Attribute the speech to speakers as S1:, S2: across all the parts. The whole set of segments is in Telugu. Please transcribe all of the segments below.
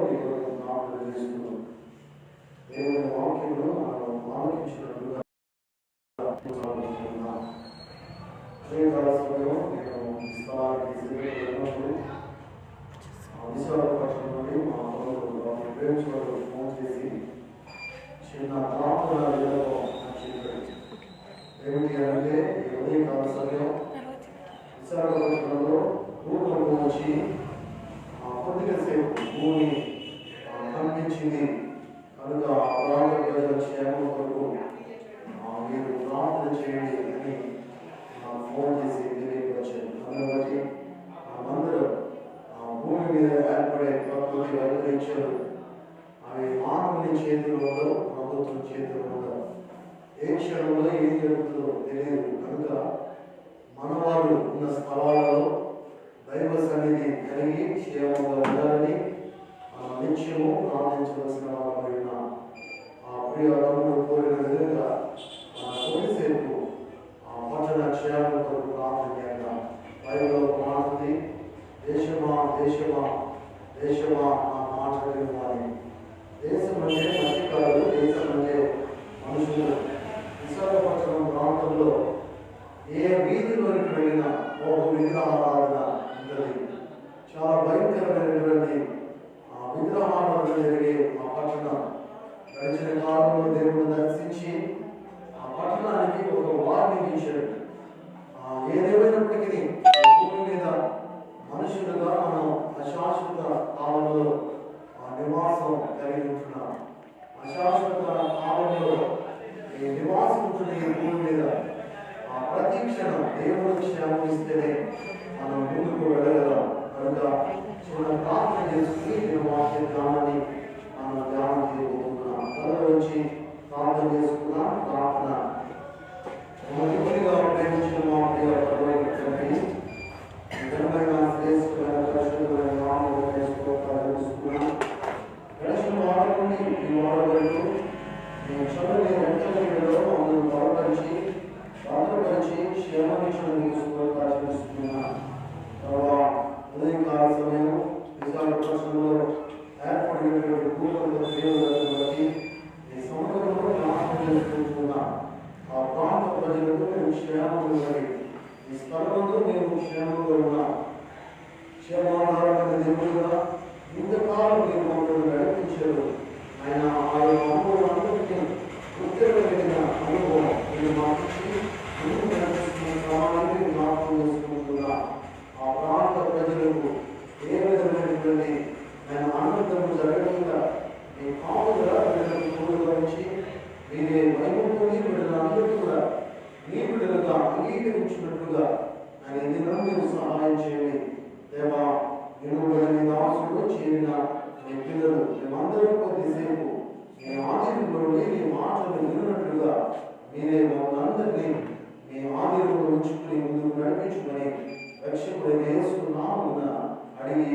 S1: నీకు ప్రార్థన చేస్తున్నాం. దేవుని వాక్యంలో మనం ఆలోచించినట్లుగా సమయం నేను స్థలానికి వెళ్ళినప్పుడు విశాఖపట్నం నుండి మా ప్రేమించుకోవడం ఫోన్ చేసి చిన్న ప్రార్థన చెప్పాడు. ఏమిటి అంటే ఈ ఉదయకాల సమయం విశాఖపట్నంలో భూకంపం వచ్చి కొద్దిగా సేపు భూమి కనిపించింది కనుక ప్రాంత ప్రజల క్షేమం కొరకు మీరు ప్రార్థన చేయండి అని ఫోన్ చేసి తెలియపరిచారు. అందులో బట్టి అందరూ భూమి మీద ఏర్పడే ప్రకృతి వైపరీత్యాలు అవి మానవుని చేతుల్లో ఉండవు, ప్రభుత్వం చేతుల్లో ఉండవు. ఏ క్షణంలో ఏం జరుగుతుందో తెలియదు. కనుక మనవాళ్ళు ఉన్న స్థలాలలో దైవ సన్నిధి కలిగి క్షేమంగా ఉండాలని నిత్యము ప్రార్థించవలసిన వారైన ప్రియ తమ్ముడు కోరిన విధంగా కొద్దిసేపు పట్టణ క్షేమం కొరకు ప్రార్థన చేద్దాం. బైబిల్లో మాట్లాడి దేశమా దేశమా దేశమా నా మాట వినాలి. దేశం అంటే మధ్యకారులు, దేశం అంటే మనుషులు. విశాఖపట్నం ప్రాంతంలో ఏ వీధిలోనికి వెళ్ళినా ఒక విగ్రహారాధన ఉంటుంది. చాలా భయంకరమైనటువంటి విగ్రహారాధన జరిగే ఆ పట్టణం. గడిచిన కాలంలో దేవుడు దర్శించి ఆ పట్టణానికి ఒక వార్నింగ్ ఇచ్చాడు. ఏదేమైనప్పటికీ భూమి మీద మనుషులుగా మనం అశాశ్వత కాలంలో నివాసం కలిగి ఉంటున్నాం. అశాశ్వత కాలంలో ఈ నివాసం ఉంటున్న ఈ భూమి మీద ప్రతి క్షణం దేవుడు క్షేమం ఇస్తేనే మనం ముందుకు వెళ్ళగలం. కనుక చిన్న ప్రార్థన చేసుకుని నేను వాక్య ధ్యానాన్ని మనం ధ్యానం చేయబోతున్నాం. తల వచ్చి ప్రార్థన చేసుకున్నాం. ప్రార్థన మొదటిగా ప్రేమించిన మా ప్రియ పరలోకపు ఘనమైన శ్రేష్టమైన పరిశుద్ధమైన నామములో వేసుకోవాలనుకుంటున్నాం. గడిచిన వారం నుండి ఈ వారం వరకు నేను చదువుని వెంటనేలో మమ్మల్ని బలపరిచి భద్రపరిచి క్షేమనిచ్చిన తీసుకోవాలనుకుంటున్నాను. ఉదయకాల సమయం విశాఖపట్నంలో ఏర్పడినటువంటి భూకంప తీవ్రతను బట్టి ఈ సముద్రంలో నాశనం చేసుకుంటున్నా ఆ ప్రాంత ప్రజలకు మేము క్షేమంగా ఉన్నది. ఈ స్థలంలో మేము క్షేమంగా ఉన్నాం. క్షేమాధారమైన దేవుడుగా ఇంతకాలం మీరు మమ్మల్ని నడిపించారు. ఆయన ఆ యొక్క అనుభవాన్ని గుర్తించగలిగిన అనుభవం మీరు మాకు ముందు నడిపిస్తున్న క్రమాన్ని జ్ఞాపకం చేసుకుంటున్నా. ఆ ప్రాంత ప్రజలకు ఏ విధమైనటువంటి ఆయన ఆనందము జరగకుండా మీ కాపుగా ప్రజలకు తోడుగలించి మీరే వైకుంఠి బిడ్డలందరూ కూడా మీ బిడ్డలుగా అంగీకరించినట్లుగా ఆయన దినం మీరు సహాయం చేయండి. దేవా వినుబడిన దాసుడు చేరిన మీ పిల్లలు మేమందరం కొద్దిసేపు మీ ఆధీనంలో మీ మాటలు విన్నట్లుగా మీరే మమ్మల్ని అందరినీ మీ ఆధీనంలో ఉంచుకుని ముందుకు నడిపించుకొని రక్షకుడైన యేసు నామమున అడిగి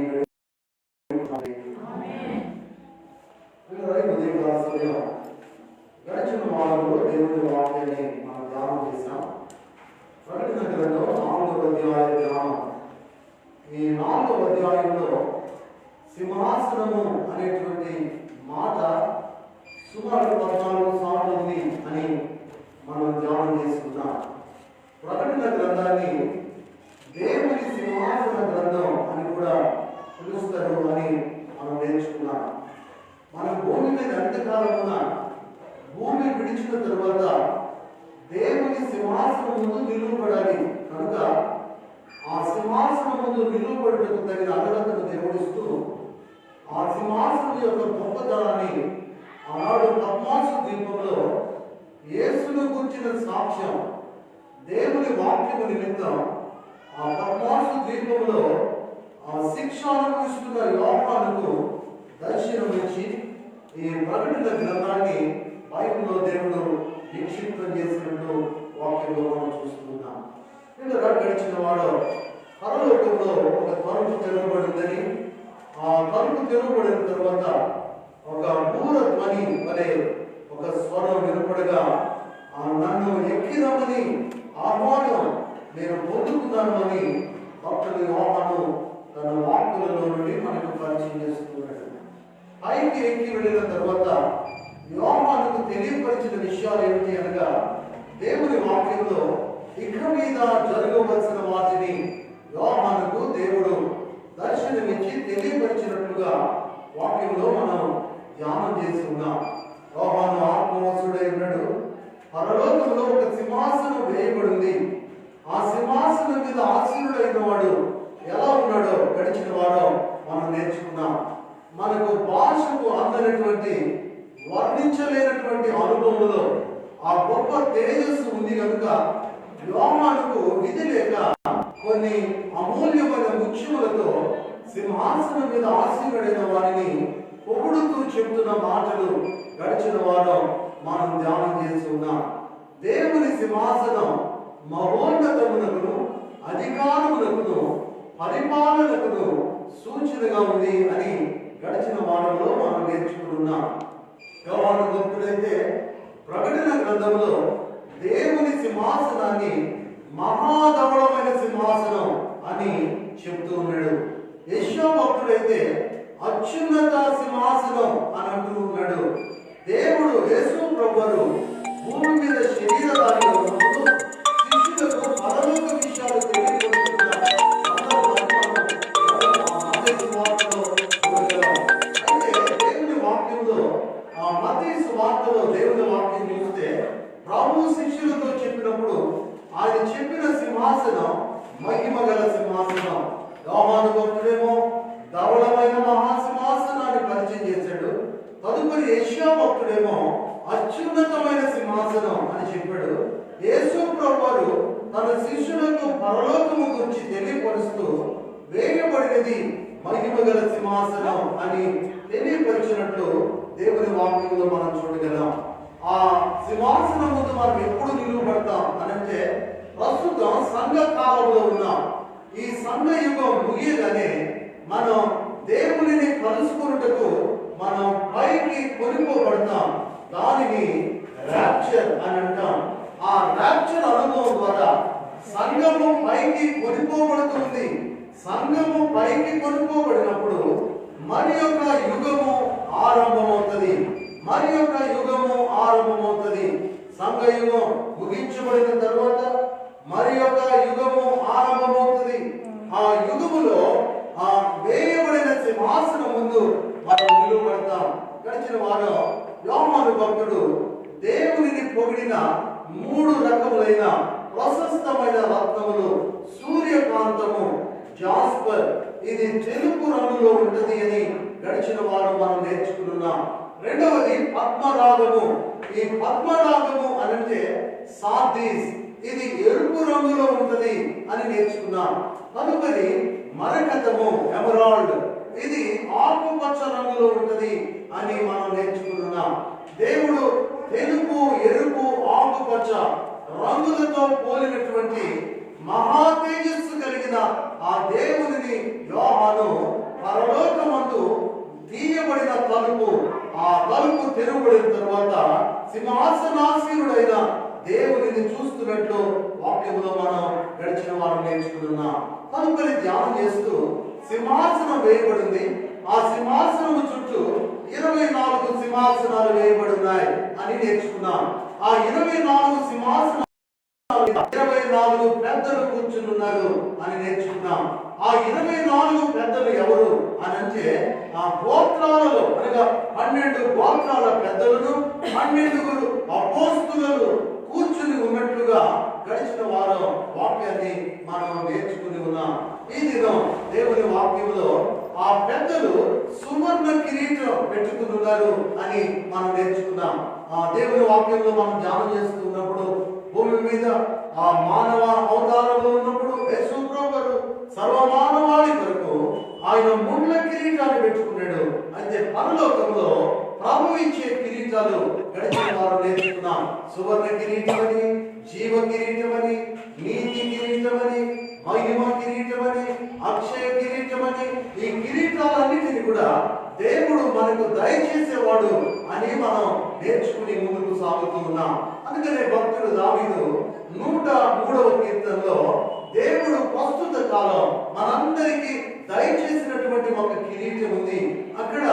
S1: గడిచిన వారంలో దేవుడి వాక్యాన్ని మనం ధ్యానం చేశాం. ప్రకటన గ్రంథం 4వ అధ్యాయ ధ్యానం. ఈ 4వ అధ్యాయంలో సింహాసనము అనేటువంటి మాట సుమారు 14 సార్లు ఉంది అని మనం ధ్యానం చేసుకున్నాం. ప్రకటన గ్రంథాన్ని దేవుని సింహాసన గ్రంథం అని కూడా పిలుస్తారు అని మనం నేర్చుకున్నాం. మన భూమి మీద ఎంతకాలం ఉన్నా భూమి విడిచిన తరువాత దేవుని సింహాసనం ముందు నిలువబడాలి. కనుక ఆ సింహాసనం ముందు నిలువబడుటకు తగిన అర్హతను దేవుడిస్తూ ఆ సింహాసనం యొక్క గొప్పతనాన్ని ఆనాడు పద్మాసు ద్వీపంలో యేసును గురించిన సాక్ష్యం దేవుని వాక్యము నిమిత్తం ఆ పద్మాసు ద్వీపంలో ఆ శిక్షను అనుభవిస్తున్న యోహానుకు దర్శనమిచ్చి ఈ ప్రకటన గ్రంథాన్ని బైబిల్లో దేవుడు నిక్షిప్తం చేసినట్టు వాక్యంలో మనం చూస్తున్నాం. వీళ్ళు గడిచిన వాడు పరలోకంలో ఒక తలుపు తెరవబడిందని, ఆ తలుపు తెరవబడిన తర్వాత ఒక బూర ధ్వని వలె ఒక స్వరం వినపడగా నన్ను ఎక్కిరమని ఆహ్వానం నేను పొందుతున్నాను అని భక్తుడు యోహాను తన వాక్కులలో నుండి మనకు పరిచయం చేస్తున్నాడు. పైకి ఎక్కి వెళ్ళిన తర్వాత యోహానుకు తెలియపరిచిన విషయాలు ఏమిటి అనగా, దేవుని వాక్యంలో ఇక మీద జరగవలసిన వాటిని యోహానుకు దేవుడు దర్శనమిచ్చి తెలియపరిచినట్లుగా వాక్యంలో మనం ధ్యానం చేసి ఉన్నాం. యోహాను ఆత్మవసుడై ఉన్నాడు. పరలోకంలో ఒక సింహాసనం వేయబడింది. ఆ సింహాసనం మీద ఆసీనుడైన వాడు ఎలా ఉన్నాడో గడిచిన వారం మనం నేర్చుకున్నాం. మనకు భాషకు అందనటువంటి వర్ణించలేనటువంటి అనుభవంలో ఆ గొప్ప తేజస్సు ఉంది కనుక యోహానుకు విధి లేక కొన్ని అమూల్యమైన ముఖ్యములతో సింహాసనం మీద ఆసీనుడైన వారిని పొగుడుతూ చెబుతున్న మాటలు గడిచిన వారం మనం ధ్యానం చేసి ఉన్నాం. దేవుని సింహాసనం మహోన్నతమునకును అధికారమునకును పరిపాలనకును సూచనగా ఉంది అని గడిచిన వారంలో మనం నేర్చుకుంటున్నాం. యోహాను భక్తుడైతే ప్రకటన గ్రంథంలో దేవుని సింహాసనాన్ని మహాధవళమైన సింహాసనం అని చెప్తూ ఉన్నాడు. యెషయా భక్తుడైతే అత్యున్నత సింహాసనం అని అంటూ ఉన్నాడు. దేవుడు యేసు ప్రభువు భూమి మీద శరీరధారిగా ఉన్నప్పుడు శిష్యులకు పరలోక విషయాలు తెలియజేస్తున్న అయితే దేవుని వాక్యంలో మత్తయి సువార్తలో దేవుని వాక్యం చూస్తే ప్రభు శిష్యులతో చెప్పినప్పుడు ఆయన చెప్పిన సింహాసనం మహిమ గల సింహాసనం. యోహాను భక్తుడేమో ధవళమైన మహాసింహాసనాన్ని పరిచయం చేశాడు. తదుపరి యెషయా భక్తుడేమో అత్యున్నతమైన సింహాసనం అని చెప్పాడు. యేసు ప్రభువు తన శిష్యులకు పరలోకము గురించి తెలియపరుస్తూ వేయబడినది మహిమ గల సింహాసనం అని తెలియపరిచినట్లు దేవుని వాక్యంలో మనం చూడగలం. ఆ సింహాసనం ముందు మనం ఎప్పుడు నిలువబడతాం అనంటే ప్రస్తుతం సంఘ కాలంలో ఉన్నాం. ఈ సంఘ యుగం ముగియగానే మనం దేవునిని కలుసుకున్నటకు మనం పైకి కొనిపోబడతాం. దానిని ర్యాప్చర్ అని అంటాం. ఆ ర్యాప్చర్ అనుభవం ద్వారా సంఘము పైకి కొనిపోబడుతుంది. సంఘము పైకి కొనిపోబడినప్పుడు మరి యొక్క యుగము ఆరంభమవుతుంది. మరి యొక్క యుగము ఆరంభమవుతుంది. సంఘ యుగం ముగించబడిన తర్వాత మరి యొక్క యుగము ఆరంభమవుతుంది. ఆ యుగములో ఆ వేయబడిన సింహాసనం ముందు మనం నిలువబడతాం. గడిచిన వారం యోహాను భక్తుడు దేవునిని పొగిడిన 3 రకములైన ప్రశస్తమైన రత్నములు సూర్యకాంతము, జాస్పర్, ఇది తెలుపు రంగులో ఉంటది అని గడిచిన వారం మనం నేర్చుకున్నాం. రెండవది పద్మరాగము. ఈ పద్మరాగము అనంటే సార్దీస్, ఇది ఎరుపు రంగులో ఉంటది అని నేర్చుకున్నాం. తదుపరి మరకతము, ఎమరాల్డ్, ఇది ఆకుపచ్చ రంగులో ఉంటది అని మనం నేర్చుకున్నాం. దేవుడు తెలుపు, ఎరుపు, ఆకుపచ్చ రంగులతో పోలినటువంటి మహా తేజస్సు కలిగిన ఆ దేవునిని యోహాను పరలోకమందు తీయబడిన తలుపు, ఆ తలుపు తెరవబడిన తర్వాత సింహాసనాసీనుడైన దేవునిని చూస్తున్నట్లు వాక్యంలో మనం గడిచిన వారం నేర్చుకుంటున్నాం. తదుపరి ధ్యానం చేస్తూ సింహాసనం వేయబడింది. ఆ సింహాసనము చుట్టూ 24 సింహాసనాలు వేయబడున్నాయి అని నేర్చుకున్నాం. ఆ 24 సింహాసనాలు 24 పెద్దలు కూర్చుని ఉన్నారు అని నేర్చుకున్నాం. ఆ 24 పెద్దలు ఎవరు అని అంటే ఆ గోత్రాలలో అనగా 12 గోత్రాల పెద్దలను 12 అపోస్తులు కూర్చుని ఉన్నట్లుగా గడిచిన వారం వాక్యాన్ని మనం నేర్చుకుని ఉన్నాం. ఈ దినం దేవుని వాక్యంలో ఆ పెద్దలు సువర్ణ కిరీటం పెట్టుకున్నారు అని మనం నేర్చుకున్నాం. ఆ దేవుని వాక్యంలో మనం ధ్యానం చేస్తున్నప్పుడు భూమి మీద ఆ మానవ అవతారంలో ఉన్నప్పుడు యేసు ప్రభువు సర్వమానవాళి కొరకు ఆయన ముళ్ళ కిరీటాన్ని పెట్టుకున్నాడు. అయితే పరలోకంలో ప్రభు ఇచ్చే కిరీటాలు గడిచిన వారు నేర్చుకున్నాం. సువర్ణ కిరీటమని, జీవ కిరీటమని, నీతి కిరీటమని, మహిమ కిరీటమని, అక్షయ కిరీటమని, ఈ కిరీటాలన్నిటిని కూడా దేవుడు మనకు దయచేసేవాడు అని మనం నేర్చుకుని ముందుకు సాగుతూ ఉన్నాం. అందుకనే భక్తుడు దావీదు 103వ కీర్తనలో దేవుడు ప్రస్తుత కాలం మనందరికీ దయచేసినటువంటి ఒక కిరీటం ఉంది. అక్కడ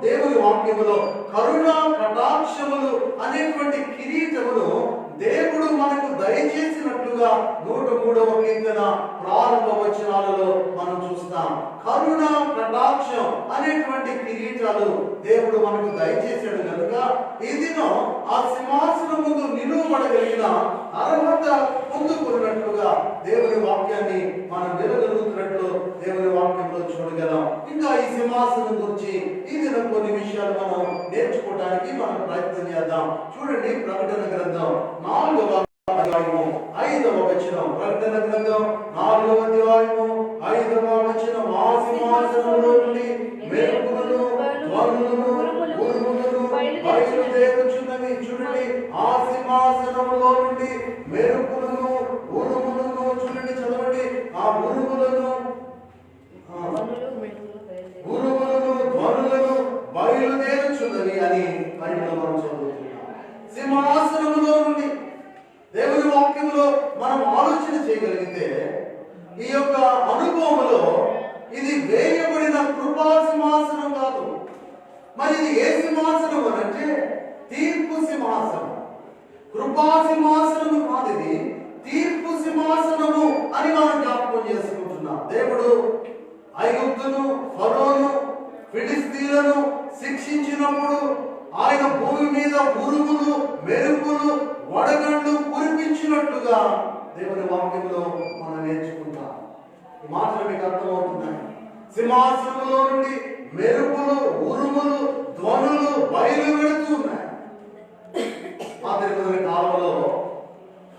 S1: దేవుని వాక్యములో కరుణ కటాక్షములు అనేటువంటి కిరీటమును దేవుడు మనకు దయచేసినట్లుగా 103వ కీర్తన ప్రారంభ వచనాలలో మనం చూస్తాం. కరుణ కటాక్షం అనేటువంటి కిరీటాలు దేవుడు మనకు దయచేశాడు కనుక ఈ దినం ఆ సింహాసనం ముందు నిలువబడగలిగిన అర్హత పొందుకున్నట్లుగా దేవుని వాక్యాన్ని మనం వినగలుగుతున్నట్లు దేవుని వాక్యంలో చూడగలం. ఇంకా ఈ సింహాసనం గురించి ఈ దినం కొన్ని విషయాలు మనం నేర్చుకోవడానికి మనం ప్రయత్నం చేద్దాం. చూడండి, ప్రకటన గ్రంథం 4వ అధ్యాయము 5వ వచనం. ప్రకటన గ్రంథం 4వ అధ్యాయము 5వ వచనం. ఆ సింహాసనంలో నుండి మెరుపులను ధ్వనులను ఉరుములను బయలుదేరుచున్నవి. చూడండి, ఆ సింహాసనంలో నుండి మెరుపులను ఉరుములను, చూడండి చదవండి, ఆ ఉరుములను ధ్వనులను బయలుదేరుచున్నవి అని బైబిల్లో మనం చదువుతున్నాం. సింహాసనములో నుండి దేవుని వాక్యములో మనం ఆలోచన చేయగలిగితే ఈ యొక్క అనుభవంలో ఇది వేయబడిన కృపా సింహాసనం కాదు. మరి ఇది ఏ సింహాసనం అని అంటే తీర్పు సింహాసనం. కృపా సింహాసనము కాదు, ఇది తీర్పు సింహాసనము అని మనం జ్ఞాపకం చేసుకుంటున్నాం. దేవుడు ఐగుప్తును, ఫరోను, ఫిలిస్తీన్లను శిక్షించినప్పుడు ఆయన భూమి మీద ఉరుములు, మెరుపులు, వడగండ్లు కురిపించినట్లుగా దేవుని వాక్యంలో మనం నేర్చుకుంటాం. ఈ మాటలు మీకు అర్థమవుతున్నాయి. సింహాసనంలో నుండి మెరుపులు, ఉరుములు, ధ్వనులు బయలువెడుతున్నాయి. ఆఖరి కాలంలో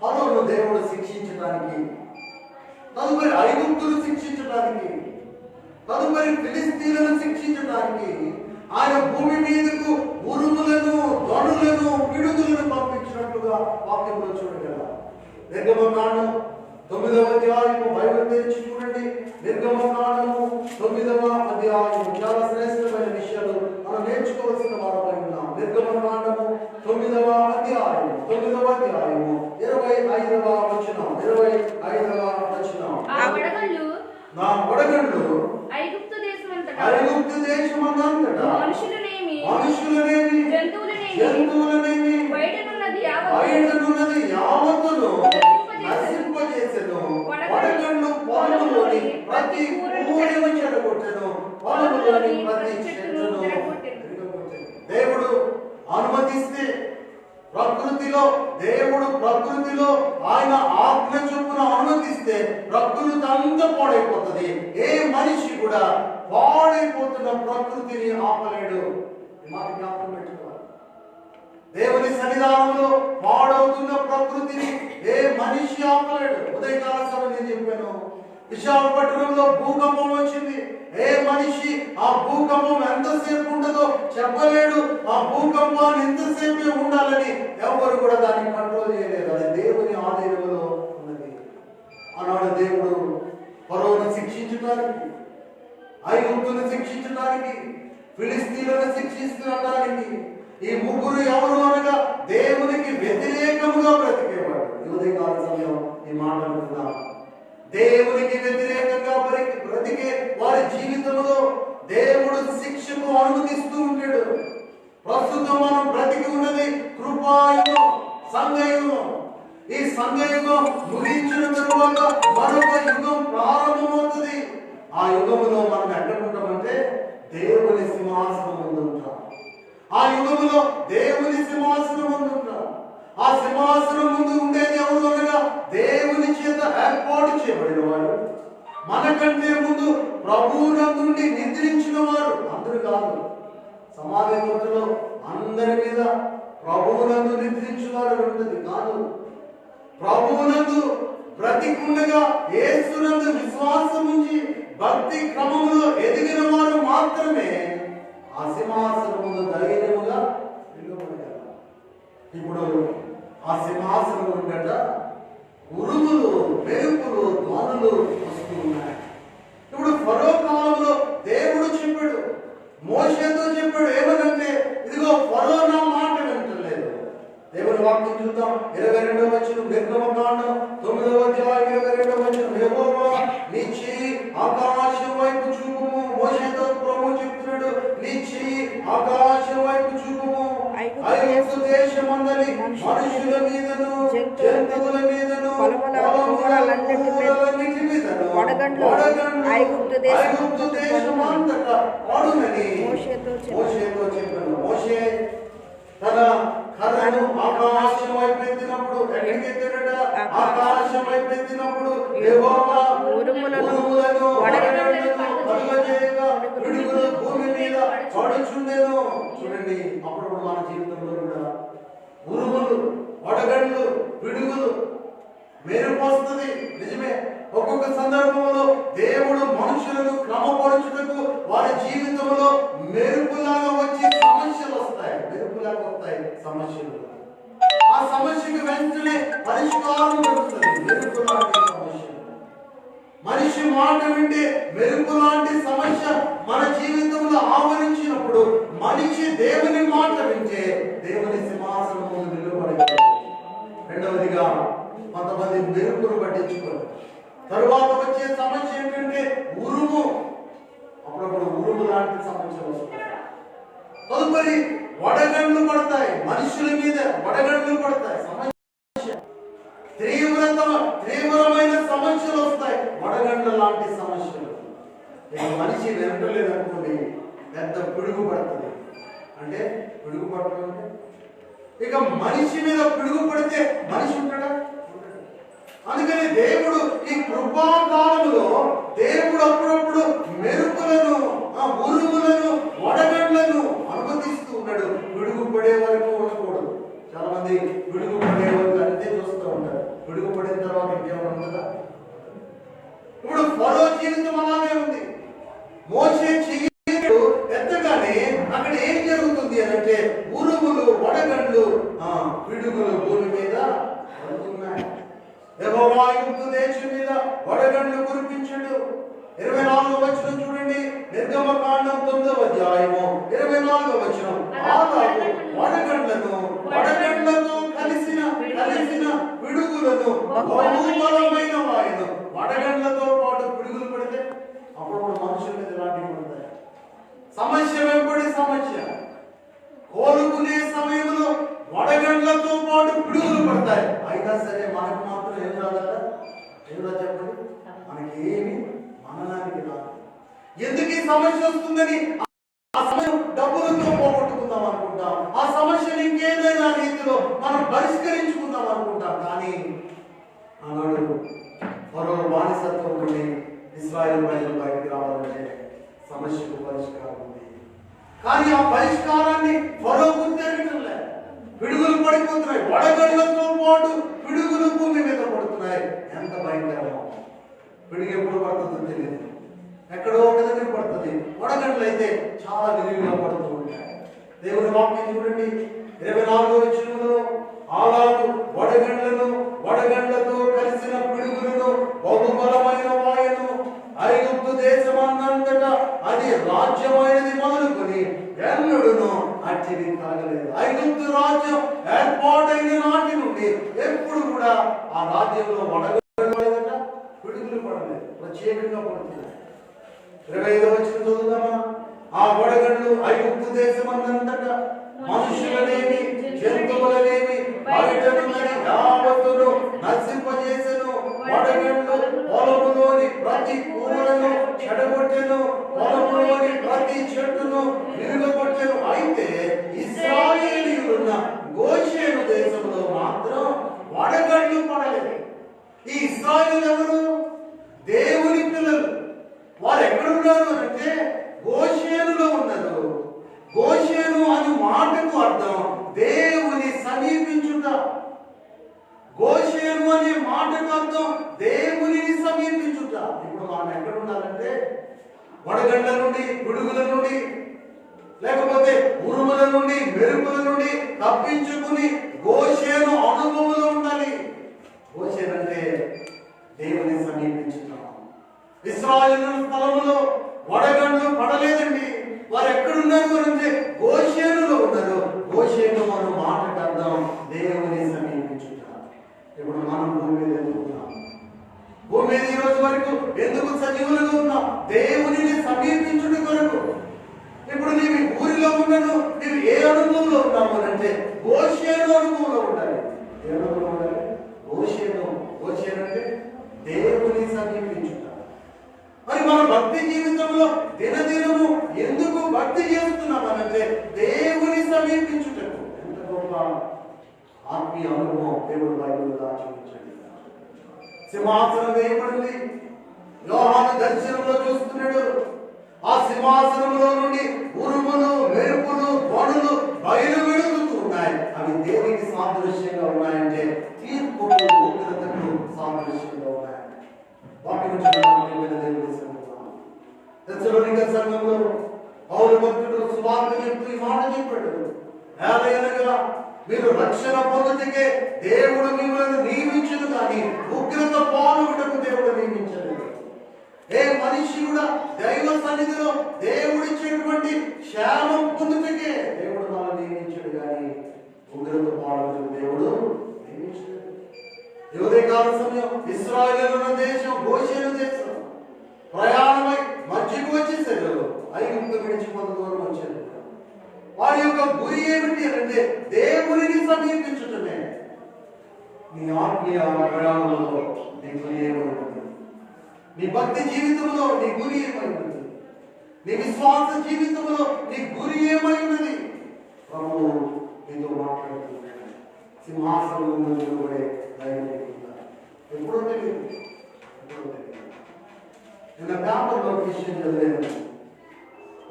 S1: ఫరోను దేవుడు శిక్షించడానికి, తదుపరి ఐగుప్తులు శిక్షించడానికి, తదుపరి ఫిలిస్తీన్లను శిక్షించడానికి ఆయన భూమి మీదకు ఉరుములను, ధ్వనులను, పిడుగులను పంపించినట్లుగా వాక్యంలో చూడగలం. నిర్గమకాండం 9వ అధ్యాయము బైబిల్ తెరిచి చూడండి. నిర్గమకాండము 9వ అధ్యాయము చాలా శ్రేష్టమైన విషయాలు మనం నేర్చుకోవాల్సిన వారమై ఉన్నాం. నిర్గమకాండము 9వ అధ్యాయము 25వ వచనం. 25వ వచనం. నా వడగండ్లు ఐగుప్తు దేశమంతటా మనుషులనేమి జంతువులనేమి బయటనున్నది యావత్తును నశింపజేసెను. వడగండ్లు పొలములోని ప్రతి ఊరిని చెడగొట్టెను, పొలములోని ప్రతి చెట్టును. దేవుడు అనుమతిస్తే ప్రకృతిలో ఆయన ఆజ్ఞ చొప్పున అనుమతిస్తే ప్రకృతి అంతా పాడైపోతుంది. ఏ మనిషి కూడా పాడైపోతున్న ప్రకృతిని ఆపలేడు. మాట జ్ఞాపకం పెట్టుకోవాలి. దేవుని సన్నిధానంలో పాడవుతున్న ప్రకృతిని ఏ మనిషి ఆపలేడు. ఉదయకాల సమయం నేను చెప్పాను, విశాఖపట్నంలో భూకంపం వచ్చింది. ఏ మనిషి ఆ భూకంపం ఎంతసేపు ఉండదో చెప్పలేడు. ఆ భూకంపాన్ని ఎంతసేపే ఉండాలని ఎవరు కూడా దాన్ని కంట్రోల్ చేయలేరు. అది దేవుని ఆధీనంలో ఉన్నది. ఆనాడు దేవుడు ఫరోను శిక్షించడానికి, ఐగుప్తును శిక్షించడానికి, ఫిలిస్తీన్లను శిక్షించడానికి ఈ ముగ్గురు ఎవరు అనగా దేవునికి వ్యతిరేకముగా బ్రతికేవాడు. ఉదయకాల సమయం ఈ మాటలు దేవునికి వ్యతిరేకంగా బ్రతికే వారి జీవితంలో దేవుడు శిక్షకు అనుమతిస్తూ ఉంటాడు. ప్రస్తుతం మనం బ్రతికి ఉన్నది కృపాయుగం, సంఘయుగం. ఈ సంఘయుగం ముగించిన తరువాత మరొక యుగం ప్రారంభమవుతుంది. ఆ యుగములో మనం ఎక్కడ ఉంటామంటే దేవుని సింహాసనం ముందు ఉంటాం. ఆ యుగములో దేవుని సింహాసనం ముందు ఉంటాం. ఆ సింహాసనం ముందు ఉండేది ఎవరు అనగా దేవుని చేత ఏర్పాటు చేయబడిన వారు, మనకంటే ముందు ప్రభువునందుండి నిద్రించిన వారు. అందరూ కాదు, సమాధి కోటలో అందరి మీద ప్రభువునందు నిద్రించిన వారు ఉంటుంది కాదు. ప్రభువునందు బ్రతికుండగా యేసునందు విశ్వాసం ఉంచి భక్తి క్రమములో ఎదిగిన వారు మాత్రమే ఆ సింహాసనములో ధైర్యముగా నిలబడగలరు. ఇప్పుడు ఆ సింహాసనం ఉండట ఉరుములు, మెరుపులు, ధ్వనులు వస్తూ ఉన్నాయి. ఇప్పుడు ఫరో కాలంలో దేవుడు చెప్పాడు, మోషేతో చెప్పాడు ఏమనంటే, ఇదిగో ఫరో నా మాట వింటలేదు. దేవుని వాక్యం చూద్దాం. 22వ వచనం, నిర్గమకాండం 9వ అధ్యాయం 22వ వచనం. యెహోవా నీ చెయ్యి ఆకాశం వైపు చూపుము. మోషేతో ప్రభువు చెప్తున్నాడు, నీ చెయ్యి ఆకాశం వైపు చూపుము. ఐగుప్తు దేశమందలి మనుషుల మీదను జంతువుల మీదను పొలములన్నిటి మీదను వడగండ్లు ఐగుప్తు దేశమంతటా పడునని మోషేతో చెప్పాను. మోషే తన కర్రను ఆకాశం వైపు ఎత్తినప్పుడు ఎక్కడికి ఎత్తాడట? ఆకాశం వైపు ఎత్తినప్పుడు యెహోవా ఉరుములను వడగండ్లను కలుగజేయగా పిడుగులు భూమి మీద పడుచుండెను. చూడండి, అప్పుడు మన జీవితంలో కూడా ఉరుములు, వడగండ్లు, పిడుగులు, మెరుపు వస్తుంది. నిజమే, ఒక్కొక్క సందర్భంలో దేవుడు మనుషులను క్రమపరచుటకు వారి జీవితంలో మెరుపులాగా వచ్చి సమస్యలు వస్తాయి. మెరుపులాగా వస్తాయి సమస్యలు. ఆ సమస్యకు వెంటనే పరిష్కారం దొరుకుతుంది. మెరుపు లాంటి సమస్య, మనిషి మాట వింటే మెరుపు లాంటి సమస్య మన జీవితంలో ఆవరించినప్పుడు మనిషి దేవుని మాట వింటే దేవుని సింహాసనం ముందు నిలబడగలడు. రెండవదిగా, కొంతమంది మెరుపును పట్టించుకోరు. తరువాత వచ్చే సమస్య ఏంటంటే ఉరుము. అప్పుడప్పుడు ఉరుము లాంటి సమస్యలు వస్తాయి. తదుపరి వడగండ్లు పడతాయి, మనుషుల మీద వడగండ్లు పడతాయి. సమస్య తీవ్రమైన సమస్యలు వస్తాయి, వడగండ్ల లాంటి సమస్యలు. మనిషి వెనకలేదనుకోండి, పెద్ద పిడుగు పడుతుంది. అంటే పిడుగు పడటం అంటే ఇక మనిషి మీద పిడుగు పడితే మనిషి ఉంటాడా? అందుకని దేవుడు ఈ కృపాకాలంలో దేవుడు అప్పుడప్పుడు మెరుపులను, ఉరుములను, వడగండ్లను అనుమతిస్తూ ఉన్నాడు. పిడుగు పడే వరకు ఉండకూడదు. చాలా మంది పిడుగు పడే వరకు అంతే చూస్తూ ఉంటారు. పిడుగు పడిన తర్వాత ఇంకేమైనా ఉంటుందా? ఇప్పుడు ఫరో జీవితం అలాగే ఉంది. మోషే చెయ్యి ఎత్తగానే అక్కడ ఏం జరుగుతుంది అని అంటే ఉరుములు, వడగండ్లు, పిడుగులు భూమి మీద పడుతున్నాయి. యెహోవా ఐగుప్తు దేశం మీద వడగండ్లు కురిపించాడు. 24వ వచనం చూడండి, నిర్గమకాండం 9వ అధ్యాయము 24వ వచనం. అలాగే వడగండ్లతో కలిసిన పిడుగులను బహుబలమైన వాయును. వడగండ్లతో పాటు పిడుగులు పడితే అప్పుడు మనుషుల మీద ఎలాంటివి పడతాయి? సమస్య వెంబడి సమస్య, కోలుకునే సమయంలో వడగండ్లతో పాటు పిడుగులు పడతాయి. అయినా సరే మనకు మాత్రం ఏం రాదా? ఏం రా చెప్పండి, మనకి ఏమి మననానికి రాదు. ఎందుకు ఈ సమస్య వస్తుందని ఆ సమయం డబ్బులతో పోగొట్టుకుందాం అనుకుంటాం. ఆ సమస్యను ఇంకేదైనా రీతిలో మనం పరిష్కరించుకుందాం అనుకుంటాం. కానీ ఆనాడు మరో బానిసత్వం నుండి ఇశ్రాయేలు ప్రజలు బయటికి రావాలంటే సమస్యకు పరిష్కారం ఉంది. కానీ ఆ పరిష్కారాన్ని ఫరో గుర్తించడం లేదు. పిడుగులు పడిపోతున్నాయి, వడగండ్లతో పాటు పిడుగులు భూమి మీద పడుతున్నాయి. ఎంత భయంకరమో! పిడుగు ఎప్పుడు పడుతుందో తెలియదు, ఎక్కడో ఒక దగ్గర పడుతుంది. వడగండ్లు అయితే చాలా విరివిగా పడుతూ ఉంటాయి. దేవుని వాక్యం చూడండి, 24వ వచనంలో అలాగు వడగండ్లతో కలిసిన పిడుగులను బహుబలమైన వాయును ఐగుప్తు దేశమంతటా అది రాజ్యమైనది మొదలుకొని ఎన్నడూను అట్టిది కలగలేదు. ఐగుప్తు రాజ్యం ఏర్పాటైన నాటి నుండి ఎప్పుడు కూడా ఆ రాజ్యంలో వడగండ్లు పడలేదట, పిడుగులు పడలేదు, ప్రత్యేకంగా పడుతున్నాయి. 25వ వచనం చదువుదామా? ఆ వడగండ్లు ఐగుప్తు దేశమంతటా మనుషులనేమి జంతువులనేమి బయటనున్నది యావత్తును నశింపజేసెను. వడగండ్లు పొలములోని ప్రతి కూరను చెడగొట్టెను, పొలములోని ప్రతి చెట్టును విరుగగొట్టెను. అయితే ఇశ్రాయేలీయులున్న గోషేను దేశంలో మాత్రం వడగండ్లు పడలేదు. ఈ ఇశ్రాయేలు ఎవరు? దేవుని పిల్లలు. వారు ఎక్కడున్నారు అంటే గోషేనులో ఉన్నారు. గోషేను అని మాటకు అర్థం దేవుని సమీపించుట. గోషేను అనే మాటకు అర్థం దేవుని సమీపించుట. ఇప్పుడు మనం ఎక్కడ ఉండాలంటే వడగండ్ల నుండి, పిడుగుల నుండి, లేకపోతే ఉరుముల నుండి, మెరుపుల నుండి తప్పించుకుని గోషేను అనుభవంలో ఉండాలి. గోషేను అంటే దేవుని సమీపించుట. ఇశ్రాయేలు స్థలములో వడగండ్లు పడలేదండి. వారు ఎక్కడున్నారు అంటే గోషేనులో ఉన్నారు. గోషేను మన మాటకు అర్థం దేవుని సమీపించుట. ఇప్పుడు మనం భూమి మీద ఎందుకున్నాం? భూమి మీద ఈ రోజు వరకు ఎందుకు సజీవులుగా ఉన్నాం? దేవుని సమీపించుట కొరకు. ఇప్పుడు నీవు ఊరిలో ఉన్నను, ఉండాలంటే గోషేను అనుభవంలో ఉండాలి. ఏ అనుభవం ఉండాలి? గోషేను. గోషేను అంటే దేవుని సమీపించుట. మరి మన భక్తి జీవితంలో దినదినము ఎందుకు భక్తి చేస్తున్నామనంటే దేవుని సమీపించుటకు. ఎంత గొప్ప ఆత్మీయ అనుభవం దేవుడు బైబిల్లో దాచిపెట్టాడు. సింహాసనం వేయబడింది. యోహాను దర్శనంలో చూస్తున్నాడు. ఆ సింహాసనంలో నుండి ఉరుములు, మెరుపులు, ధ్వనులు బయలు వెలుగుతూ ఉన్నాయి. అవి దేనికి సాదృశ్యంగా ఉన్నాయంటే తీర్పు ఉగ్రతకు సాదృశ్యంగా ఉన్నాయి. వాటి గురించి తెస్సలోనిక సంఘంలో పౌలు భక్తుడు సువార్త చెప్తూ ఈ మాట చెప్పాడు. ఏలయనగా మీరు రక్షణ పొందుటకే దేవుడు మిమ్మల్ని నియమించదు, కానీ ఉగ్రత పాల్గొనకు దేవుడు నియమించలేదు. ఏ మనిషి కూడా దైవ సన్నిధిలో దేవుడిచ్చేటువంటి క్షేమం పొందుటకే దేవుడు మనల్ని నియమించాడు, కానీ ఉగ్రత పాల్గొనకు దేవుడు నియమించలేదు. ఉదయకాల సమయం ఇశ్రాయేలున్న దేశం గోషేను దేశం ప్రయాణమై మధ్యకు వచ్చేసారు. ఐగుప్తు విడిచి కొంత దూరం వచ్చారు. వారి యొక్క గురి ఏమిటి అంటే దేవునిని సమీపించటమే. నీ ఆత్మీయ ప్రయాణంలో నీ గురి ఏమైంది? నీ భక్తి జీవితంలో నీ గురి ఏమైంది? నీ విశ్వాస జీవితంలో నీ గురి ఏమైనది? ప్రభువు నీతో మాట్లాడుతున్నాడు. సింహాసనం నిలబడే ధైర్యం ఎప్పుడో తెలియదు. నిన్న పేపర్లో విషయం చదివాను.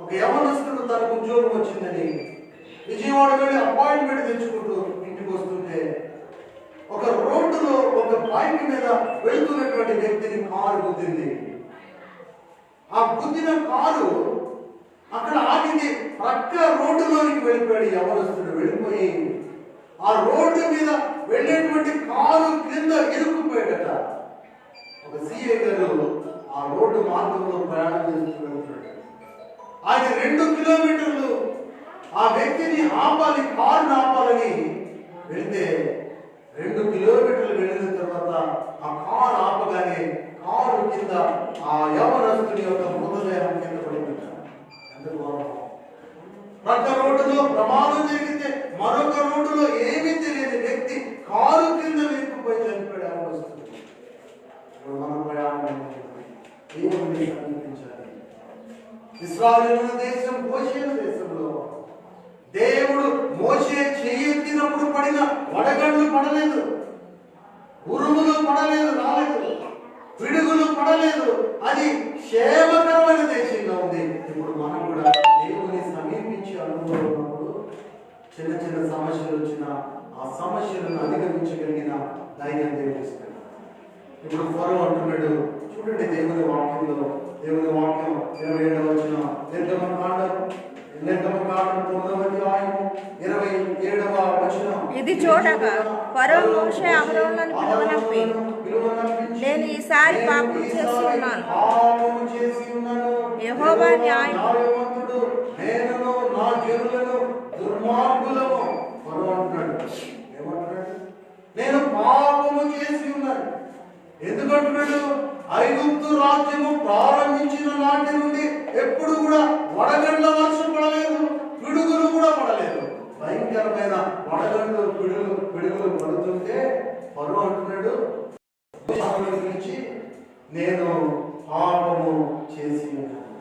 S1: ఒక యవనస్తుడు తనకు ఉద్యోగం వచ్చిందని విజయవాడ వెళ్ళి అపాయింట్మెంట్ తెచ్చుకుంటూ ఇంటికి వస్తుంటే ఒక రోడ్డులో ఒక బైక్ మీద వెళ్తున్నటువంటి వ్యక్తిని కారు గుద్దింది. ఆ గుద్దిన కారు అక్కడ ఆగింది. ప్రక్క రోడ్డులోనికి వెళ్ళిపోయాడు యవనస్తుడు. వెళ్ళిపోయి ఆ రోడ్డు మీద వెళ్ళేటువంటి కారు క్రింద ఇరుక్కుపోయాడట. ఒక సిఐ గారు ఆ రోడ్డు మార్గంలో ప్రయాణం చేస్తూ వెళ్తున్నాడు. ఆయన 2 కిలోమీటర్లు ఆ వ్యక్తిని ఆపాలి, కారుని ఆపాలని వెళ్తే 2 కిలోమీటర్లు వెళ్ళిన తర్వాత ఆ కారు ఆపగానే కారు కింద ఆ యవనస్తుని యొక్క మృతదేహం కింద పడిపోయింది. ఎంత ఘోరం! ప్రక్క రోడ్డులో ప్రమాదం జరిగితే మరొక రోడ్డులో ఏమీ తెలియని వ్యక్తి కారు కింద వెనుకపోయి చనిపోయాడు. యవనస్తుడు. మన ప్రయాణం దేవుని సమీపించాలి. ఇశ్రాయేలు దేశం గోషేను దేశంలో దేవుడు మోషే చేయెత్తినప్పుడు పడిన వడగండ్లు పడలేదు, ఉరుములు పడలేదు, రాలేదు, పిడుగులు పడలేదు. అది క్షేమకరమైన దేశంగా ఉంది. ఇప్పుడు మనం కూడా దేవుని సమీపించి అనుభవం ఉన్నప్పుడు చిన్న చిన్న సమస్యలు వచ్చినా ఆ సమస్యలను అధిగమించగలిగిన ధైర్యం దేవుడిస్తాడు. ఇప్పుడు ఫరో అంటున్నాడు, చూడండి దేవుని వాక్యంలో, దేవుని వాక్యం 27వ వచనం, నిర్గమకాండం 9వ అధ్యాయం 27వ వచనం.
S2: ఇది చూడగా ఫరో మోషే అహరోనులను పిలువనంపి, నేను ఈసారి పాపం చేసి ఉన్నాను, యెహోవా న్యాయవంతుడు,
S1: నేనును నా జనులను దుర్మార్గులము. ఫరో అంటున్నాడు, ఏమంటున్నాడు? నేను పాపము చేసి ఉన్నాను. ఎందుకంటున్నాడు? ఐగుప్తు రాజ్యము ప్రారంభించిన నాటి నుండి ఎప్పుడు కూడా వడగండ్ల వర్షం పడలేదు, పిడుగులు కూడా పడలేదు. భయంకరమైన వడగండ్లు, పిడుగులు పడుతుంటే ఫరో అంటున్నాడు గురించి, నేను పాపము చేసి ఉన్నాను,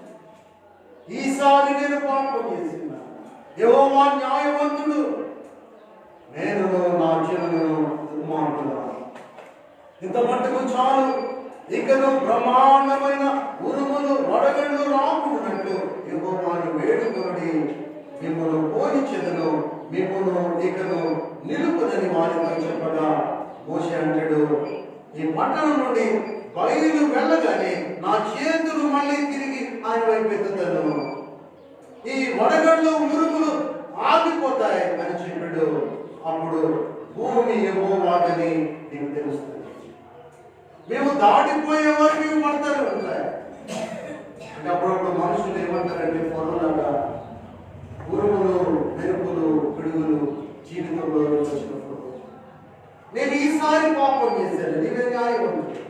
S1: ఈసారి నేను పాపం చేసి ఉన్నాను. యెహోవా న్యాయవంతుడు, నేను నా జనులను దుర్మార్గులను. ఇంత మట్టుకు చాలు, ఇకను బ్రహ్మాండమైన ఉరుములు వడగండ్లు రాకున్నట్టు యెహోవాను వేడుకొనుడి, మిమ్మల్ని పోనిచ్చెదను, మిమ్మల్ని ఇకను నిలుపుదని వారితో చెప్పగా మోషే అంటాడు, ఈ పట్టణం నుండి బయలు వెళ్ళగానే నా చేతులు మళ్ళీ తిరిగి ఆయన వైపు ఎత్తుతాను, ఈ వడగండ్లు ఉరుములు ఆగిపోతాయి అని చెప్పాడు. అప్పుడు భూమి యెహోవాదని నీకు తెలుస్తుంది. మేము దాటిపోయే వరకు ఇవి పడతానే ఉంటాయి. అంటే అప్పుడప్పుడు మనుషులు ఏమంటారంటే ఫరోలాగా ఉరుములు, మెరుపులు, పిడుగులు జీవితంలో వచ్చినప్పుడు, నేను ఈసారి పాపం చేశాను, నీవే న్యాయవంతుడు.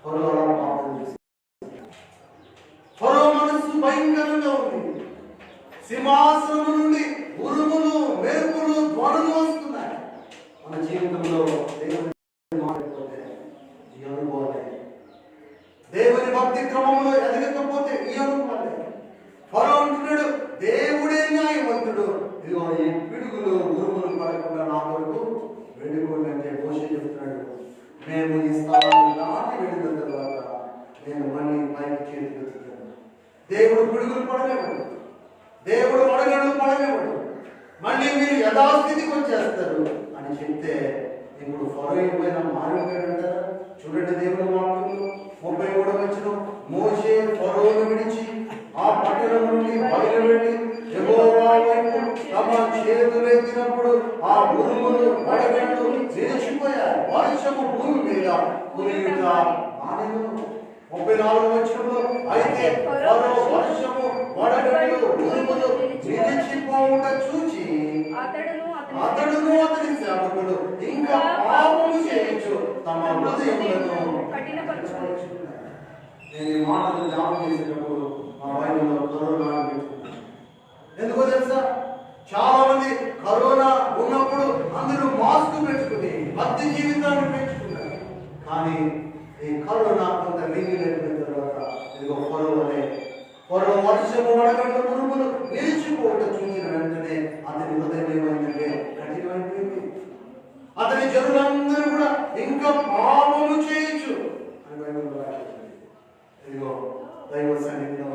S1: ఫరో అలా పాపం చేశాను. ఫరో మనస్సు భయంకరంగా ఉంది. సింహాసనం నుండి ఉరుములు, మెరుపులు, ధ్వనులు వస్తున్నాయి. మన జీవితంలో దేవుని మాట్లాడిపోతే ఈ అనుభవాలే, దేవుని భక్తి క్రమంలో ఎదగకపోతే ఈ అనుభవాలే. ఫరో అంటున్నాడు, దేవుడే న్యాయవంతుడు, ఇదిగో ఈ పిడుగులు ఉరుములు పడకుండా నా కొరకు వెళ్ళిపోండి అంటే మోషే చెప్తున్నాడు, మేము ఈ స్థలాన్ని దాటి వెళ్ళిన తర్వాత నేను మళ్ళీ పైకి చేతి వెతుకుతాను. దేవుడు పిడుగులు పడలేవాడు, దేవుడు మడగళ్ళు పడలేవాడు, మళ్ళీ మీరు యథాస్థితికి వచ్చేస్తారు అని చెప్తే ఇప్పుడు ఫరో ఏమైనా మారిపోయాడంటారా? చూడండి దేవుని వాక్యంలో 33వ వచనం, మోషే ఫరోను విడిచి ఆ పట్టణం నుండి బయలువెళ్ళి యెహోవా వైపు తమ చేతులెత్తినప్పుడు ఆ ఉరుములు వడగళ్ళు నిలిచిపోయాయి, వర్షము భూమి మీద కురియుట మానెను. 34వ వచనంలో, అయితే ఫరో వర్షము వడగళ్ళు ఉరుములు నిలిచిపోవుట చూచి అతడును అతని సేవకులు ఇంకా పాపము చేయొచ్చు తమ హృదయములను కఠినపరచుకోవచ్చు. నేను ఈ మాటలు జ్ఞాపకం చేసేటప్పుడు మా బైబిల్లో కరోనా అని పెట్టుకున్నాను. ఎందుకో తెలుసా? చాలా మంది కరోనా ఉన్నప్పుడు అందరూ మాస్క్ పెట్టుకుని భక్తి జీవితాన్ని పెంచుకున్నారు. కానీ ఈ కరోనా కొంత మిగిలిన తర్వాత ఇదిగో ఫరో వర్షము వడగండ్ల ఉరుములు నిలిచిపోవటం చూసిన వెంటనే అతని హృదయం ఏమైందంటే కఠినమైపోయింది. అతని జనులందరూ కూడా ఇంకా పాపము చేయొచ్చు అని బైబిల్లో రాసింది. ఇదిగో దైవ సన్నిధిలో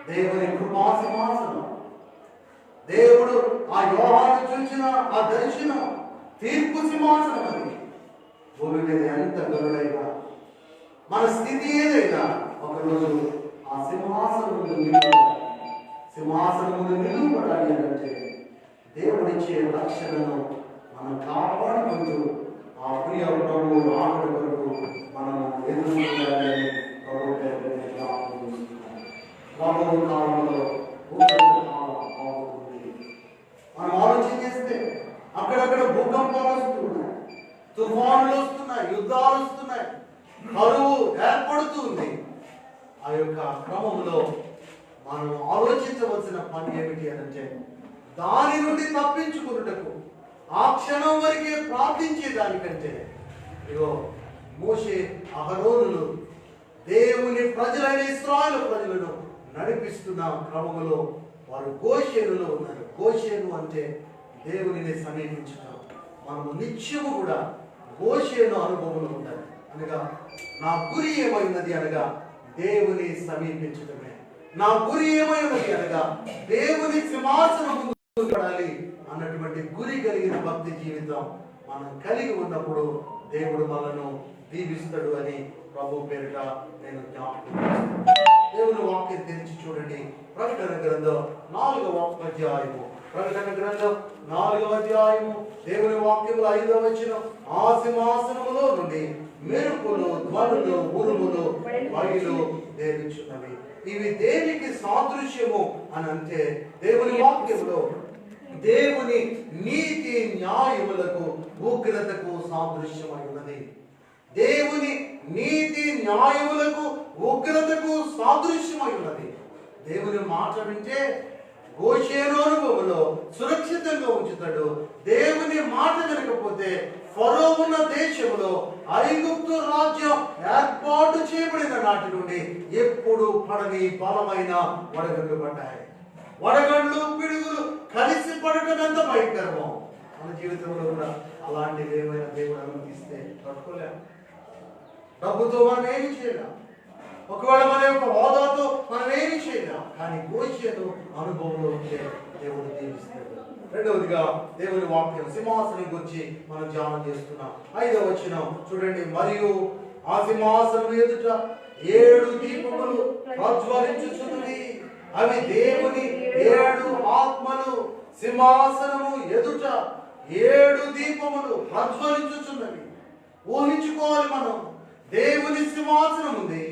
S1: దేవుని కృపా సింహాసనం, దేవుడు ఆ యోహాను చూసిన ఆ దర్శనం తీర్పు సింహాసనం. అది భూమి మీద ఎంత గరుడైనా మన స్థితి ఏదైనా ఒకరోజు ఆ సింహాసనం ముందు నిలువబడాలి అంటే దేవుడిచ్చే రక్షణను మనం కాపాడుకుంటూ ఆ ప్రియ ప్రభువు రాకడ వరకు మనం ఎదుర్కొంటామని ప్రభు పేరు రాబోయే కాలంలో మనం ఆలోచన చేస్తే అక్కడక్కడ భూకంపాలు వస్తున్నాయి, తుఫానులు వస్తున్నాయి, యుద్ధాలు వస్తున్నాయి, కరువు ఏర్పడుతుంది. ఆ యొక్క క్రమంలో మనం ఆలోచించవలసిన పని ఏమిటి అంటే దాని నుండి తప్పించుకున్నటకు ఆ క్షణం వరకే ప్రార్థించే దానికంటే ఇగో మోషే అహరోనులు దేవుని ప్రజలైన ఇశ్రాయేలు ప్రజలను నడిపిస్తున్న క్రమంలో వారు గోషేనులో ఉన్నారు. గోషేను అంటే దేవునిని సమీపించడం. మనము నిత్యము కూడా గోషేను అనుభవంలో ఉండాలి. అనగా నా గురి ఏమైనది అనగా దేవుని సమీపించడమే. నా గురి ఏమైనది అనగా దేవుని సింహాసనం ముందు పడాలి అన్నటువంటి గురి కలిగిన భక్తి జీవితం మనం కలిగి ఉన్నప్పుడు దేవుడు మనను దీవిస్తాడు అని ప్రభు పేరిట నేను జ్ఞాపకం చేస్తున్నాను. దేవుని వాక్యం తెరిచి చూడండి. ప్రకటన గ్రంథం 4వ అధ్యాయము. ప్రకటన గ్రంథం 4వ అధ్యాయము దేవుని వాక్యములో 5వ వచనం, ఆ సింహాసనములో నుండి మెరుపులు, ధ్వనులు, ఉరుములు బయలు దేవించున్నవి. ఇవి దేనికి సాదృశ్యము అని అంటే దేవుని వాక్యంలో దేవుని నీతి న్యాయములకు ఉగ్రతకు సాదృశ్యమై ఉన్నది. దేవుని నీతి న్యాయములకు ఉగ్రతకు సాదృశ్యమై ఉన్నది. దేవుని మాట వింటే గోషేను అనుభవంలో సురక్షితంగా ఉంచుతాడు. దేవుని మాట వినకపోతే ఫరో ఉన్న దేశంలో ఐగుప్తు రాజ్యం ఏర్పాటు చేయబడిన నాటి నుండి ఎప్పుడు పడని బలమైన వడగండ్లు పడ్డాయి. వడగండ్లు పిడుగులు కలిసి పడటం ఎంత భయంకరమో మన జీవితంలో కూడా అలాంటివి ఏమైనా దేవుడు అనుమతిస్తే తట్టుకోలేము. డబ్బుతో మనం ఏమి చేయలేం, ఒకవేళ మన యొక్క హోదాతో మనం ఏమి చేయలేం. కానీ గోషేను అనుభవంలో ఉంటే దేవుడు దీవిస్తాడు. రెండవదిగా దేవుని వాక్యం సింహాసనం గురించి మనం ధ్యానం చేస్తున్నాం. 5వ వచనం చూడండి. మరియు ఆ సింహాసనం ఎదుట 7 దీపములు ప్రజ్వలించుచున్నవి. అవి దేవుని 7 ఆత్మలు. సింహాసనము ఎదుట 7 దీపములు ప్రజ్వలించుచున్నవి. ఊహించుకోవాలి మనం. దేవుని సింహాసనం ఉంది.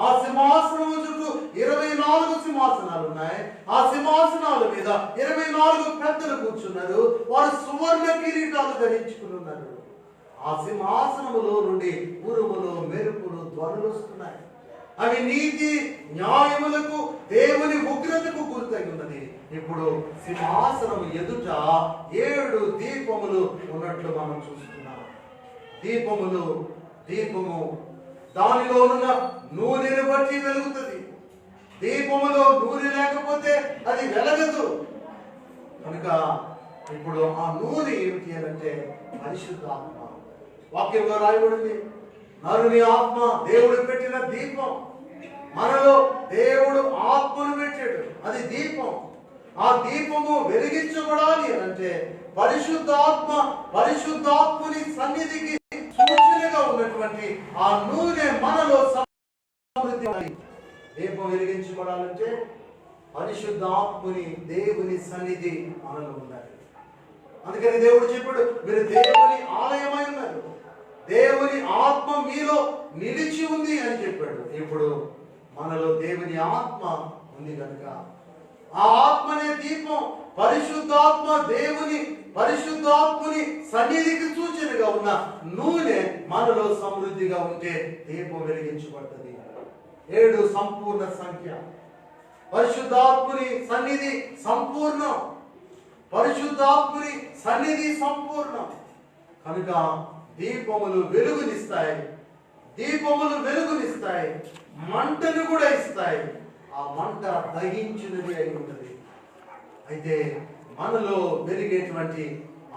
S1: ఆ సింహాసనం చుట్టూ 24 సింహాసనాలు ఉన్నాయి. ఆ సింహాసనాల మీద 24 పెద్దలు కూర్చున్నారు. వారు సువర్ణ కిరీటాలు ధరించుకుని ఉన్నారు. ఆ సింహాసనములో నుండి ఉరుములు, మెరుపులు, ధ్వనులు వస్తున్నాయి. అవి నీతి న్యాయములకు దేవుని ఉగ్రతకు గుర్తై ఉన్నది. ఇప్పుడు సింహాసనం ఎదుట 7 దీపములు ఉన్నట్లు మనం చూస్తున్నాం. దీపము దానిలో ఉన్న నూనెను బట్టి వెలుగుతుంది. దీపములో నూనె లేకపోతే అది వెలగదు. కనుక ఇప్పుడు ఆ నూనె ఏమిటి అంటే పరిశుద్ధాత్మ. వాక్యంలో రాయబడింది, నరుని ఆత్మ దేవుడు పెట్టిన దీపం. మనలో దేవుడు ఆత్మను పెట్టాడు, అది దీపం. ఆ దీపము వెలిగించబడాలి అంటే పరిశుద్ధాత్ముని సన్నిధికి సూచనగా ఉన్నటువంటి ఆ నూనె మనలో సమృద్ధి. దీపం వెలిగించబడాలంటే పరిశుద్ధాత్ముని దేవుని సన్నిధి మనలో ఉండాలి. అందుకని దేవుడు చెప్పాడు, మీరు దేవుని ఆలయమై ఉన్నారు, దేవుని ఆత్మ మీలో నిలిచి ఉంది అని చెప్పాడు. ఇప్పుడు మనలో దేవుని ఆత్మ ఉంది కనుక ఆ ఆత్మనే దీపం. పరిశుద్ధాత్ముని సన్నిధికి సూచనగా ఉన్న నూనె మనలో సమృద్ధిగా ఉంటే దీపం వెలిగించబడుతుంది. 7 సంపూర్ణ సంఖ్య. పరిశుద్ధాత్ముని సన్నిధి సంపూర్ణం. కనుక దీపములు వెలుగునిస్తాయి, మంటను కూడా ఇస్తాయి. ఆ మంట దహించినది అయి ఉన్నది. అయితే మనలో వెలిగేటువంటి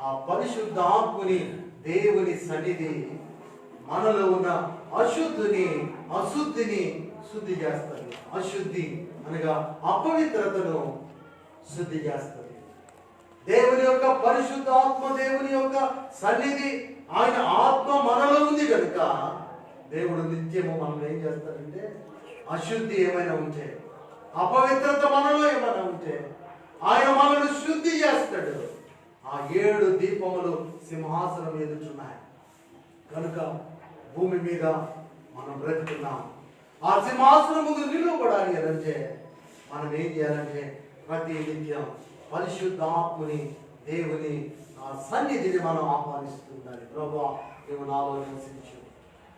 S1: ఆ పరిశుద్ధాత్ముని దేవుని సన్నిధి మనలో ఉన్న అశుద్ధిని శుద్ధి చేస్తుంది. అశుద్ధి అనగా అపవిత్రతను శుద్ధి చేస్తుంది. దేవుని యొక్క పరిశుద్ధాత్మ, దేవుని యొక్క సన్నిధి, ఆయన ఆత్మ మనలో ఉంది కనుక దేవుడు నిత్యము మనం ఏం చేస్తాడంటే అశుద్ధి ఏమైనా ఉంటే, అపవిత్రత మనలో ఏమైనా ఉంటే ఆయన మనల్ని శుద్ధి చేస్తాడు. ఆ 7 దీపములు సింహాసనం ఎదుర్చున్నాయి కనుక భూమి మీద మనం బ్రతుకున్నాం. ఆ సింహాసనం ముందు నిలువబడాలి అంటే మనం ఏం చేయాలంటే ప్రతి నిత్యం పరిశుద్ధాత్ముని దేవుని ఆ సన్నిధిని మనం ఆహ్వానిస్తుండాలి. ప్రభువా, నీవు నాలో నివసించు,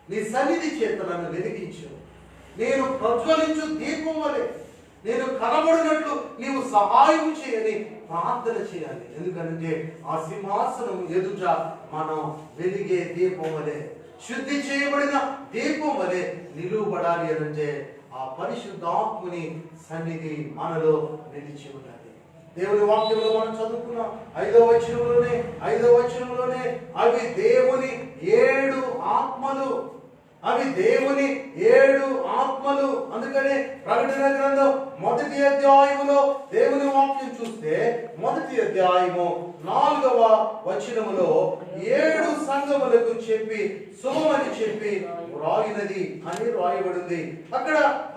S1: నీ సన్నిధి చేత నన్ను వెలిగించు, నేను ప్రజ్వలించు దీపం వలె నేను కనబడినట్లు నీవు సహాయం చేయని ప్రార్థన చేయాలి. ఎందుకంటే ఆ సింహాసనం ఎదుట మనం వెలిగే దీపం వలె, శుద్ధి చేయబడిన దీపం వలె నిలువబడాలి అంటే ఆ పరిశుద్ధాత్ముని సన్నిధి మనలో నిలిచి ఉండాలి. దేవుని వాక్యంలో మనం చదువుకున్నాం 5వ వచనంలోనే అవి దేవుని 7 ఆత్మలు. అందుకనే ప్రకటన గ్రంథం 1వ అధ్యాయములో దేవుని వాక్యం చూస్తే 1వ అధ్యాయము 4వ వచనములో 7 సంఘములకు చెప్పి శుభమని చెప్పి రాయినది అని రాయబడింది. అక్కడ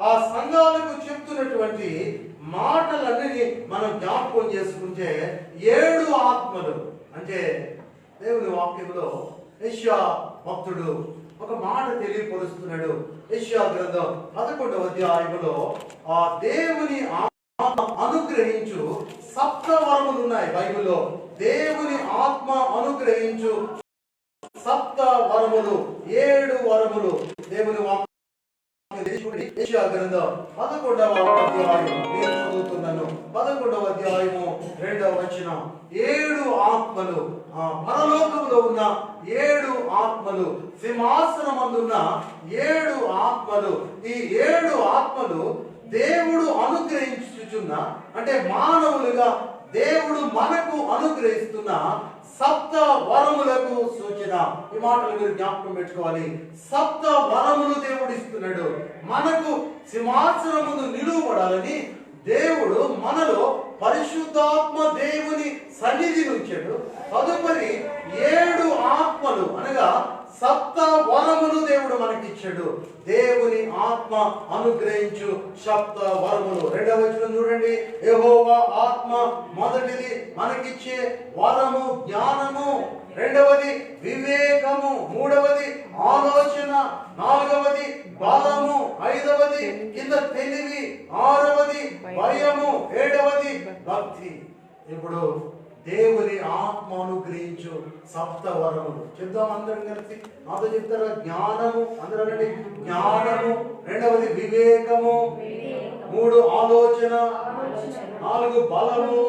S1: ఆ సంఘాలకు చెప్తున్నటువంటి మాటలన్నీ మనం జ్ఞాపకం చేసుకుంటే 7 ఆత్మలు అంటే దేవుని వాక్యంలో యెషయా భక్తుడు ఒక మాట తెలియపరుస్తున్నాడు. యెషయా గ్రంథం 11వ అధ్యాయములో ఆ దేవుని ఆత్మ అనుగ్రహించు 7 వరములు ఉన్నాయి బైబిల్లో. దేవుని ఆత్మ అనుగ్రహించు 7 వరములు, 7 వరములు దేవుని వాక్యం. యెషయా గ్రంథం 11వ అధ్యాయం నేను చదువుతున్నాను. 11వ అధ్యాయము 2వ వచనం. 7 ఆత్మలు, పరలోకములో ఉన్న 7 ఆత్మలు, సింహాసనమందున్న 7 ఆత్మలు. ఈ 7 ఆత్మలు దేవుడు అనుగ్రహించుచున్న అంటే మానవులుగా దేవుడు మనకు అనుగ్రహిస్తున్న 7 వరములకు సూచన. ఈ మాటలు మీరు జ్ఞాపకం పెట్టుకోవాలి. 7 వరములు దేవుడు ఇస్తున్నాడు. మనకు సింహాసనం ముందు నిలువబడాలని దేవుడు మనలో పరిశుద్ధాత్మ దేవుని సన్నిధి ఉంచాడు. తదుపరి 7 ఆత్మలు అనగా 7 వరములు దేవుడు మనకిచ్చాడు. దేవుని ఆత్మ అనుగ్రహించు 7 వరములు. 2వ వచనం చూడండి. యెహోవా ఆత్మ మొదటిది మనకిచ్చే వరము జ్ఞానము, 2వది వివేకము, 3వది ఆలోచన, 4వది బలము, 5వది కింద తెలివి, 6వది భయము, 7వది భక్తి. ఇప్పుడు దేవుని ఆత్మ అనుగ్రహించు సప్త వరములు. చెప్తాం అందరం కలిసి, నాతో చెప్తారా? జ్ఞానము, అందరూ అనండి. జ్ఞానము, రెండవది వివేకము, 3 ఆలోచన, 4 బలము,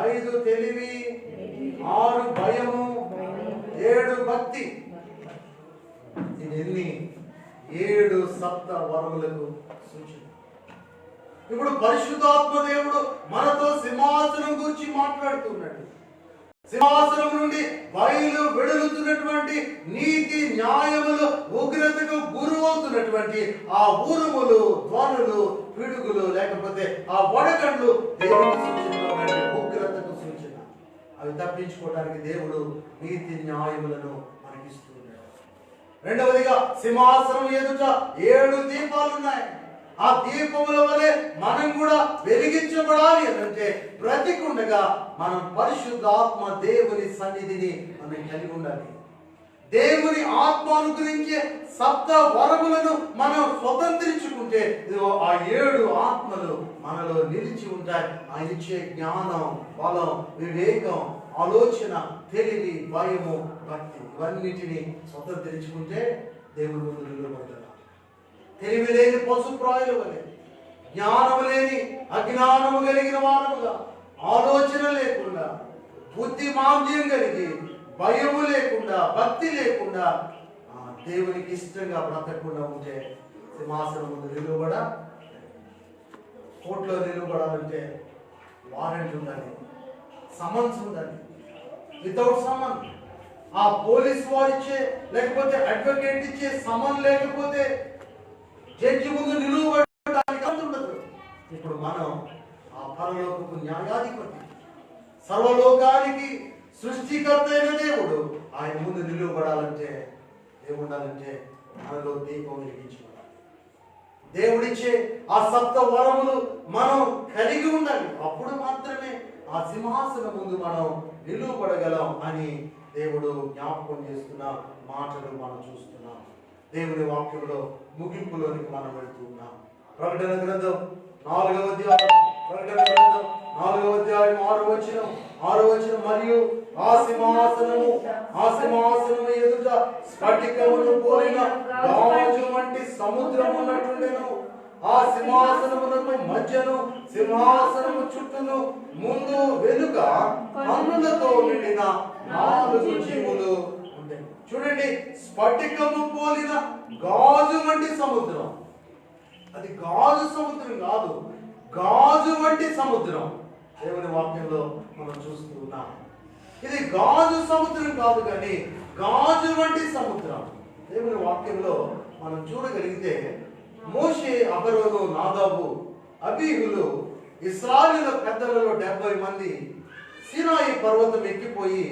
S1: 5 తెలివి, 6 భయము, 7 భక్తి. ఇవన్నీ 7 సప్త వరములకు సూచన. ఇప్పుడు పరిశుద్ధాత్మ దేవుడు మనతో సింహాసనం గురించి మాట్లాడుతున్నాడు. సింహాసనం నుండి బయలు వెడులుతున్నటువంటి నీతి న్యాయములు ఉగ్రతకు గురవుతున్నటువంటి ఆ ఉరుములు, ధ్వనులు, పిడుగులు, లేకపోతే ఆ వడగండ్లు దేవుని సూచన, ఉగ్రతకు సూచన. అవి తప్పించుకోవడానికి దేవుడు నీతి న్యాయములను మనకిస్తున్నాడు. రెండవదిగా సింహాసనం ఎదుట 7 దీపాలు ఉన్నాయి. ఆ దీపముల వలె మనం కూడా వెలిగించబడాలి అంటే బ్రతికుండగా మనం పరిశుద్ధాత్మ దేవుని సన్నిధిని మనం కలిగి ఉండాలి. దేవుని ఆత్మ అనుగ్రహించే సప్త వరములను మనం స్వతంత్రించుకుంటే ఆ 7 ఆత్మలు మనలో నిలిచి ఉంటాయి. ఆయన ఇచ్చే జ్ఞానం, బలం, వివేకం, ఆలోచన, తెలివి, భయము, భక్తి, ఇవన్నిటిని స్వతంత్రించుకుంటే దేవుని ముందు నిలబడతారు. తెలివి లేని పశుప్రాయుల వలె, జ్ఞానము లేని అజ్ఞానము కలిగిన వారముగా, ఆలోచన లేకుండా, బుద్ధి మాంద్యం కలిగి, భయము లేకుండా, భక్తి లేకుండా, దేవునికి ఇష్టంగా బ్రతకకుండా ఉంటే సింహాసనం ముందు నిలువబడ, కోర్టులో నిలువబడాలంటే వారెంట్ ఉండాలి, సమన్స్ ఉండాలి. వితౌట్ సమన్, ఆ పోలీస్ వారిచ్చే లేకపోతే అడ్వకేట్ ఇచ్చే సమన్ లేకపోతే జడ్జి ముందు నిలువబడటానికి ఉండదు. ఇప్పుడు మనం ఆ పరలోకపు న్యాయాధిపతి, సర్వలోకానికి సృష్టికర్త అయిన దేవుడు, ఆయన ముందు నిలువబడాలంటే ఏముండాలంటే మనలో దీపం వెలిగించుకోవాలి. దేవుడిచ్చే ఆ సప్త వరములు మనం కలిగి ఉండాలి. అప్పుడు మాత్రమే ఆ సింహాసనం ముందు మనం నిలువబడగలం అని దేవుడు జ్ఞాపకం చేస్తున్న మాటలు మనం చూస్తున్నాం. దేవుని వాక్యంలో ముగింపులోనికి మనం వెళ్తున్నాం. ప్రకటన గ్రంథం 4వ అధ్యాయం, ప్రకటన గ్రంథం 4వ అధ్యాయం 6వ వచనం, మరియు ఆ సింహాసనము ఎదుట స్ఫటికమును పోలిన గాజు వంటి సముద్రం ఉన్నట్టుండెను. ఆ సింహాసనమునకు మధ్యను, సింహాసనము చుట్టూను, ముందు వెనుక కన్నులతో నిండిన 4 జీవులు ఉండేవి. చూడండి, స్ఫటికము పోలిన గాజు వంటి సముద్రం. అది గాజు సముద్రం కాదు, గాజు వంటి సముద్రం. దేవుని వాక్యంలో మనం చూస్తూ ఉన్నాం. ఇది గాజు సముద్రం కాదు కానీ గాజు వంటి సముద్రం. దేవుని వాక్యంలో మనం చూడగలిగితే మోషే, అహరోను, నాదాబు, అబీహులు, ఇశ్రాయేలు పెద్దలలో 70 మంది సీనాయి పర్వతం ఎక్కిపోయి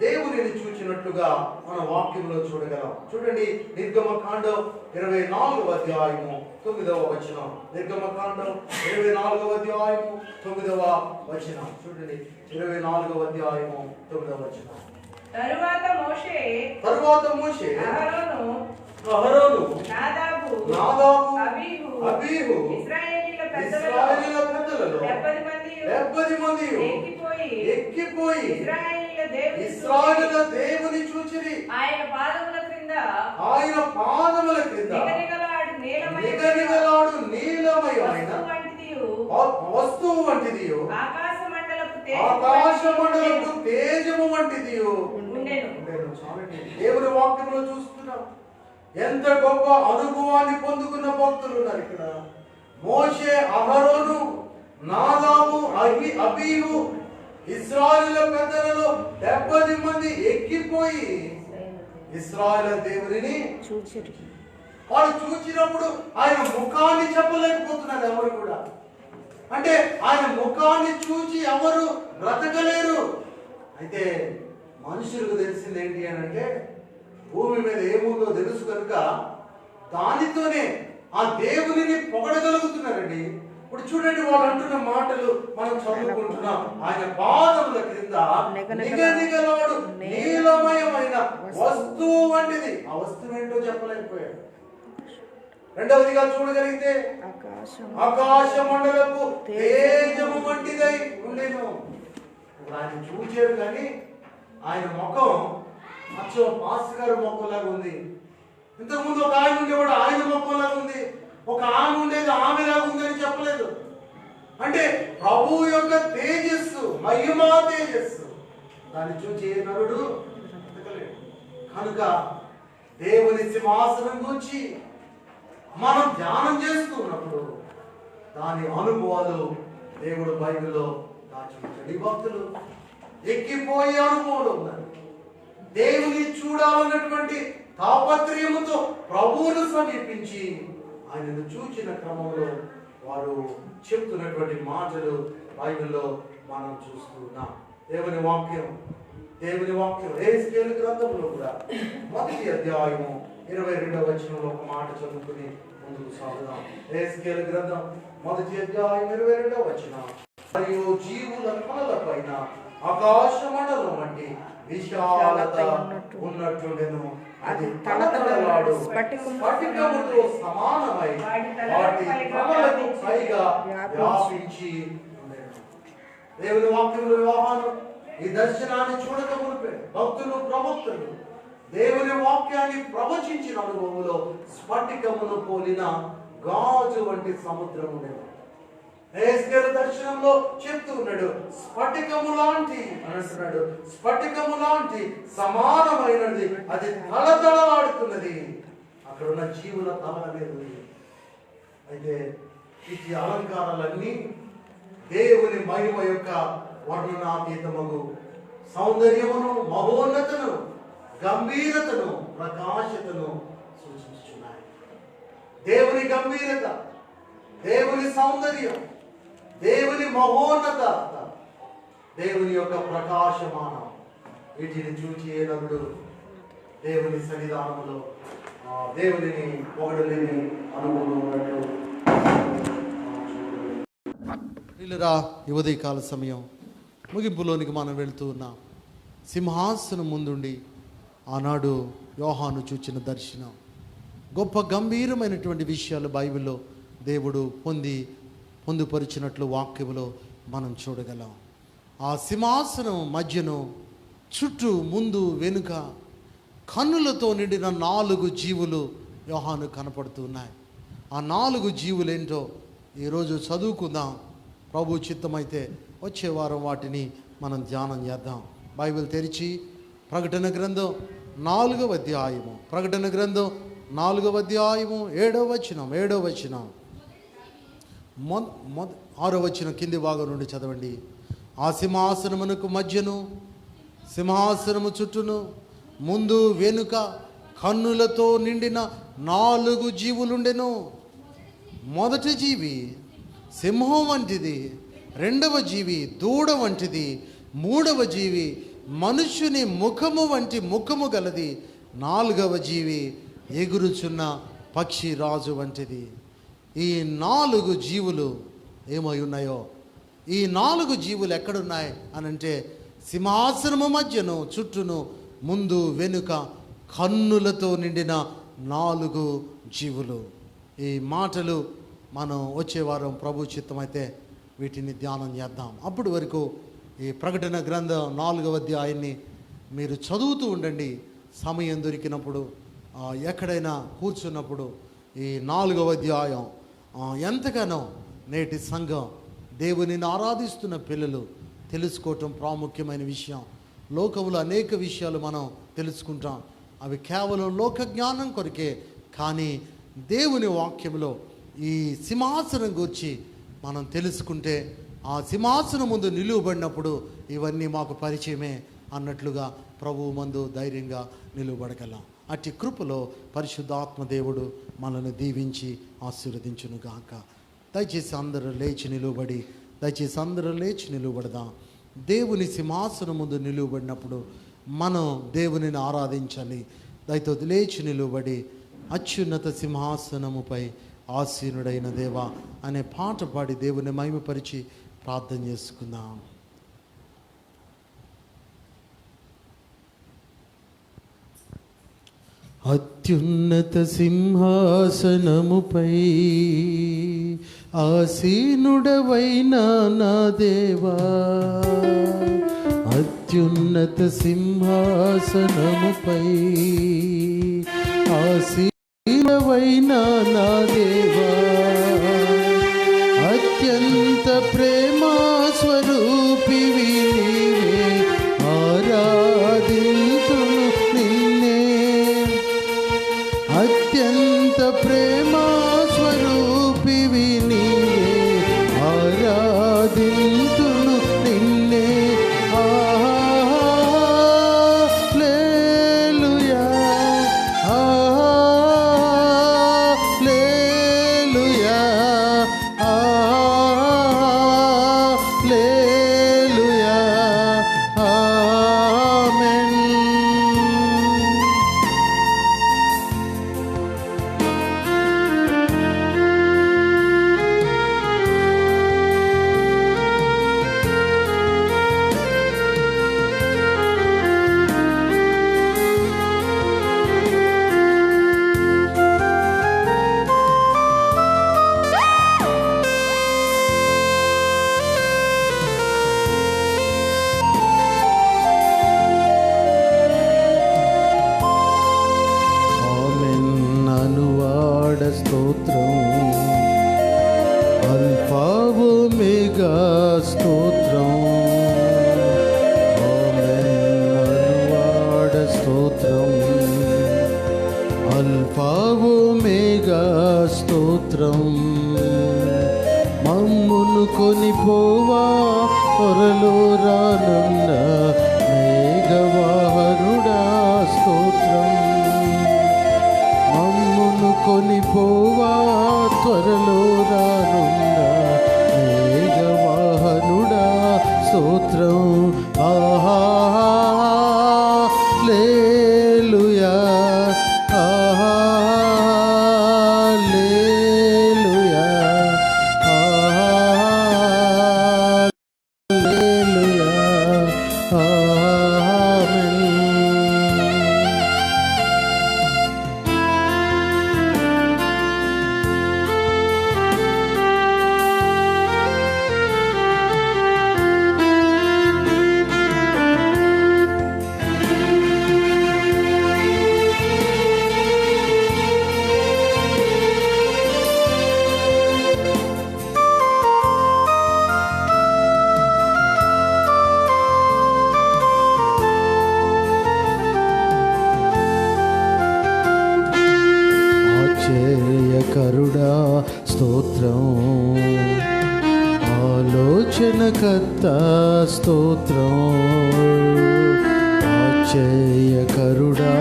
S1: దేవునిని చూచినట్లుగా మన వాక్యంలో చూడగలం. చూడండి, నిర్గమకాండం 24వ అధ్యాయము 9వ వచనం. నిర్గమకాండం 24వ అధ్యాయము 9వ వచనం. చూడండి, 24వ అధ్యాయము 9వ వచనం.
S2: తరువాత మోషే
S1: అహరోను,
S2: నాదాబు,
S1: అబీహు, ఇశ్రాయేలీయుల పెద్దలలో 70 మంది ఎక్కిపోయి ఇశ్రాయేలు దేవుని చూచిరి. ఆయన పాదముల క్రింద నిగనిగలాడు నీలమయమైన వస్తువు వంటిది, ఆకాశమండలపు తేజము వంటిది ఉండెను. దేవుని వాక్యంలో చూస్తున్నాం. ఎంత గొప్ప అనుభవాన్ని పొందుకున్న భక్తులు ఉన్నారు ఇక్కడ. మోషే, అహరోను, నాదాబు, అబీహు, ఇశ్రాయేలు పెద్దలలో 70 మంది ఎక్కిపోయి ఇశ్రాయేలు దేవుని చూచిరి. వాళ్ళు చూచినప్పుడు ఆయన ముఖాన్ని చెప్పలేకపోతున్నారు ఎవరు కూడా. అంటే ఆయన ముఖాన్ని చూచి ఎవరు బ్రతకలేరు. అయితే మనుషులకు తెలిసింది ఏంటి అని అంటే, భూమి మీద ఏముందో తెలుసు కనుక దానితోనే ఆ దేవునిని పొగడగలుగుతున్నారండి. ఇప్పుడు చూడండి, వాళ్ళు అంటున్న మాటలు మనం చదువుకుంటున్నాం. ఆయన పాదముల క్రింద నిగనిగలాడు నీలమయమైన వస్తువు వంటిది. ఆ వస్తువు ఏంటో చెప్పలేకపోయాడు. రెండవదిగా చూడగలిగితే ఆకాశ మండలపు తేజము వంటిదై ఉండేను. ఇప్పుడు ఆయన చూచారు కానీ ఆయన ముఖం అచ్చో పాస్టర్ గారి ముఖంలాగా ఉంది. ఇంతకుముందు ఒక ఆయన ఉండేవాడు, ఆయన ముఖంలాగా ఉంది. ఒక ఆమె ఉండేది ఆమెలాగా ఉంది అని చెప్పలేదు. అంటే ప్రభు యొక్క తేజస్సు, మహిమా తేజస్సు దాన్ని చూచి ఏ నరుడు బ్రతకలేడు. కనుక దేవుని సింహాసనం గురించి మనం ధ్యానం చేస్తున్నప్పుడు దాని అనుభవాలు దేవుడు బైబిల్లో దాచుంటాడు. ఈ భక్తులు ఎక్కిపోయే అనుభవాలు ఉన్నాయి. దేవుని చూడాలన్నటువంటి తాపత్రయముతో ప్రభువును సమీపించి ఆయనను చూచిన క్రమంలో వారు చెప్తున్నటువంటి మాటలు బైబిల్లో మనం చూస్తున్నాం. దేవుని వాక్యం యెహెజ్కేలు గ్రంథంలో కూడా మొదటి అధ్యాయము 22వ వచనంలో ఒక మాట చదువుకుని ముందుకు సాగుదాం. యెహెజ్కేలు గ్రంథం మొదటి అధ్యాయం 22వ వచనం. మరియు జీవుల తలల పైన ఆకాశ మండలం వంటి విశాలత ఉన్నట్టుండెను. అది తలతలలాడు స్ఫటికముతో సమానమై వాటి తలలకు పైగా వ్యాపించి ఉండెను. దేవుని వాక్యముల యోహాను ఈ దర్శనాన్ని చూడక మునిపే భక్తులు ప్రవక్తలు దేవుని వాక్యాన్ని ప్రవచించిన అనుభవంలో స్ఫటికమును పోలిన గాజు వంటి సముద్రం ఉండేది. యెహెజ్కేలు దర్శనంలో చెప్తూ ఉన్నాడు, స్ఫటికము లాంటి అంటున్నాడు, స్ఫటికము లాంటి సమానమైనది, అది తళతళలాడుతున్నది. అక్కడ ఉన్న జీవుల తల అనేది. అయితే ఈ అలంకారాలన్నీ దేవుని మహిమ యొక్క వర్ణనాతీతమగు సౌందర్యమును, మహోన్నతను, గంభీరతను, ప్రకాశతను సూచిస్తున్నాయి. దేవుని గంభీరత, దేవుని సౌందర్యం, దేవుని మహోన్నత, దేవుని యొక్క ప్రకాశమానం, వీటిని చూచి ఏ నరుడు దేవుని సన్నిధానములో దేవునిని పొగడలేని అనుభవం ఉన్నట్టు. ఈ ఉదయకాల సమయం ముగింపులోనికి మనం వెళుతూ ఉన్నాం. సింహాసనం ముందుండి ఆనాడు యోహాను చూచిన దర్శనం, గొప్ప గంభీరమైనటువంటి విషయాలు బైబిల్లో దేవుడు పొందుపరిచినట్లు వాక్యములో మనం చూడగలం. ఆ సింహాసనం మధ్యను చుట్టూ ముందు వెనుక కన్నులతో నిండిన 4 జీవులు యోహాను కనపడుతున్నాయి. ఆ 4 జీవులేంటో ఈరోజు చదువుకుందాం. ప్రభు చిత్తమైతే వచ్చే వారం వాటిని మనం ధ్యానం చేద్దాం. బైబిల్ తెరిచి ప్రకటన గ్రంథం 4వ అధ్యాయము, ప్రకటన గ్రంథం 4వ అధ్యాయము 7వ వచనం, 6వ వచనం కింది భాగం నుండి చదవండి. ఆ సింహాసనమునకు మధ్యను సింహాసనము చుట్టూను ముందు వెనుక కన్నులతో నిండిన 4 జీవులుండెను. మొదటి జీవి సింహం వంటిది, 2వ జీవి దూడ వంటిది, 3వ జీవి మనుష్యుని ముఖము వంటి ముఖము గలది, 4వ జీవి ఎగురుచున్న పక్షి రాజు వంటిది. ఈ 4 జీవులు ఏమై ఉన్నాయో, ఈ 4 జీవులు ఎక్కడున్నాయి అనంటే సింహాసనము మధ్యను చుట్టూను ముందు వెనుక కన్నులతో నిండిన 4 జీవులు. ఈ మాటలు మనం వచ్చే వారం ప్రభు చిత్తమైతే వీటిని ధ్యానం చేద్దాం. అప్పటి వరకు ఈ ప్రకటన గ్రంథం 4వ అధ్యాయాన్ని మీరు చదువుతూ ఉండండి. సమయం దొరికినప్పుడు ఎక్కడైనా కూర్చున్నప్పుడు ఈ 4వ అధ్యాయం ఎంతగానో నేటి సంఘం దేవునిని ఆరాధిస్తున్న పిల్లలు తెలుసుకోవటం ప్రాముఖ్యమైన విషయం. లోకంలో అనేక విషయాలు మనం తెలుసుకుంటాం, అవి కేవలం లోక జ్ఞానం కొరకే. కానీ దేవుని వాక్యంలో ఈ సింహాసనం గురించి మనం తెలుసుకుంటే ఆ సింహాసనం ముందు నిలువబడినప్పుడు ఇవన్నీ మాకు పరిచయమే అన్నట్లుగా ప్రభువు మందు ధైర్యంగా నిలువబడగలం. అట్టి కృపలో పరిశుద్ధాత్మ దేవుడు మనల్ని దీవించి ఆశీర్వదించునుగాక. దయచేసి అందరూ లేచి నిలువబడదాం. దేవుని సింహాసనం ముందు నిలువబడినప్పుడు మనం దేవునిని ఆరాధించాలి. దయతో లేచి నిలువబడి అత్యున్నత సింహాసనముపై ఆసీనుడైన దేవా అనే పాట పాడి దేవుని మహిమపరిచి ప్రార్థన చేసుకుందాం. అత్యున్నత సింహాసనముపై ఆసీనుడవైన నా దేవా,
S3: అత్యున్నత సింహాసనముపై ఆసీనుడవైన నా దేవా, అత్యంత ప్రేమా స్వరూపివి నీవే, ఆరాధింతును నిన్నే. అత్యంత ప్రేమా స్వరూపివి నీవే, ఆరాధింతును నిన్నే. హల్లెలూయా, హల్లెలూయా, హల్లెలూయా, ఆమేన్. ఆమేన్. అనువాడ స్తోత్రం, అల్ఫా ఒమేగా స్తోత్రం. ఆమేన్. అనువాడ స్తోత్రం, అల్ఫా ఒమేగా స్తోత్రం. మమ్మును కొనిపోవా పొరలో రానున్న మేఘవాహనుడా స్తోత్రం. మమ్మును కొనిపోవా త్వరలో రానున్న మేఘవాహనుడా స్తోత్రం. హల్లెలూయా, హల్లెలూయా, హల్లెలూయా, ఆమేన్. ఆశ్చర్యకరుడా స్తోత్రం, ఆలోచనకర్త స్తోత్రం. ఆశ్చర్యకరుడా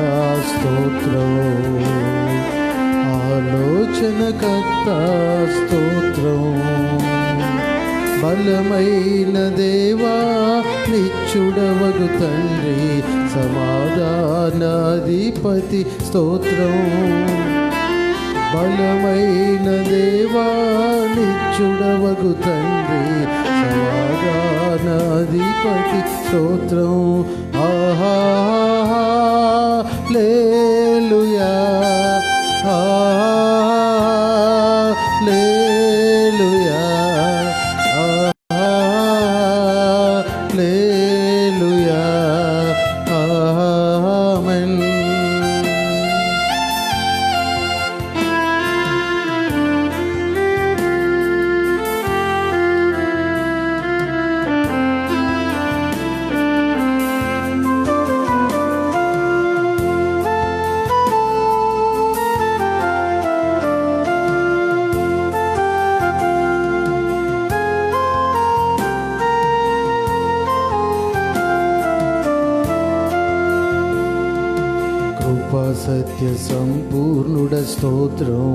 S3: స్తోత్రం, ఆలోచనకర్త స్తోత్రం. బలమైన దేవా, నిచ్చుడవగు తండ్రి, సమాధానాధిపతి స్తోత్రం. బలమైన దేవా, నిచ్చుడవగు తండ్రి, సమాధానాధిపతి స్తోత్రం. హల్లెలూయా, హల్లెలూయా, హల్లెలూయా, ఆమేన్. కృపా సత్య సంపూర్ణుడ స్తోత్రం,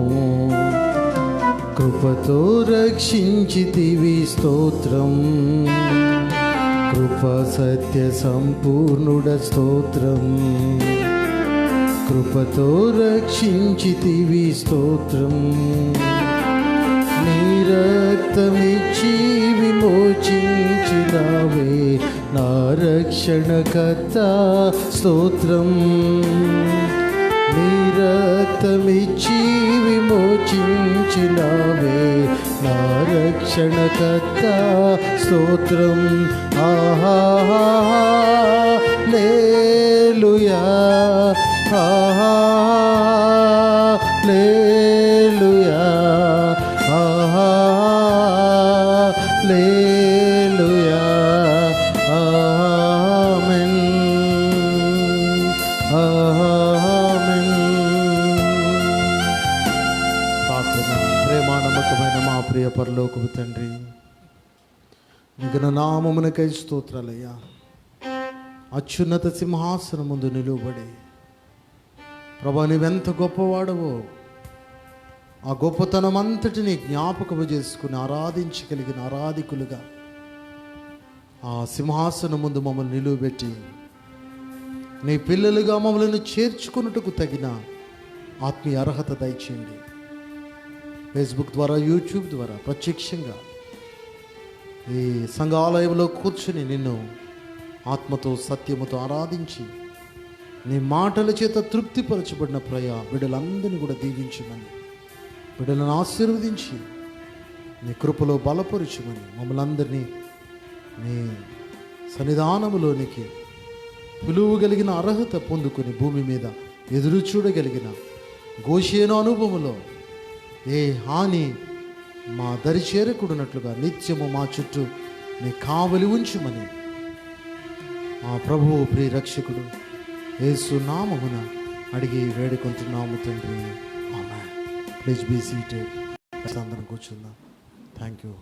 S3: కృపతో రక్షించితివి స్తోత్రం. కృపా సత్య సంపూర్ణుడ స్తోత్రం, కృపతో రక్షించితివి స్తోత్రం. నీ రక్తమిచ్చి విమోచించినావే నా రక్షణకర్త స్తోత్రం. నీ రక్తమిచ్చి విమోచించినావే నా రక్షణకర్త స్తోత్రం. ఆహా హల్లెలూయా, హల్లెలూయా, ఆమేన్, ఆమేన్. ప్రార్థన. ప్రేమ నమ్మకమైన మా ప్రియ పరలోకపు తండ్రి, నీకు నా నామమునకై స్తోత్రాలయ్యా. అత్యున్నత సింహాసనం ముందు నిలువబడి ప్రభా, నీవెంత గొప్పవాడవో ఆ గొప్పతనం అంతటిని జ్ఞాపకము చేసుకుని ఆరాధించగలిగిన ఆరాధికులుగా ఆ సింహాసనం ముందు మమ్మల్ని నిలువబెట్టి నీ పిల్లలుగా మమ్మల్ని చేర్చుకున్నట్టుకు తగిన ఆత్మీయ అర్హత దయచేయండి. ఫేస్బుక్ ద్వారా, యూట్యూబ్ ద్వారా ప్రత్యక్షంగా ఈ సంఘాలయంలో కూర్చుని నిన్ను ఆత్మతో సత్యముతో ఆరాధించి నీ మాటల చేత తృప్తిపరచబడిన బిడ్డలందరినీ కూడా దీవించమని, బిడ్డలను ఆశీర్వదించి నీ కృపలో బలపరచమని, మమ్మల్ని అందరినీ నీ సన్నిధానములోనికి పిలువగలిగిన అర్హత పొందుకొని భూమి మీద ఎదురు చూడగలిగిన గోషేను అనుభవంలో ఏ హాని మా దరి చేరకూడనట్లుగా నిత్యము మా చుట్టూ నీ కావలి ఉంచుమని మా ప్రభువు ప్రియ రక్షకుడు యేసు నామమున అడిగి వేడుకుంటున్నాము తండ్రి. ఆమేన్. Please be seated. అందరం కూర్చుందాం. Thank you.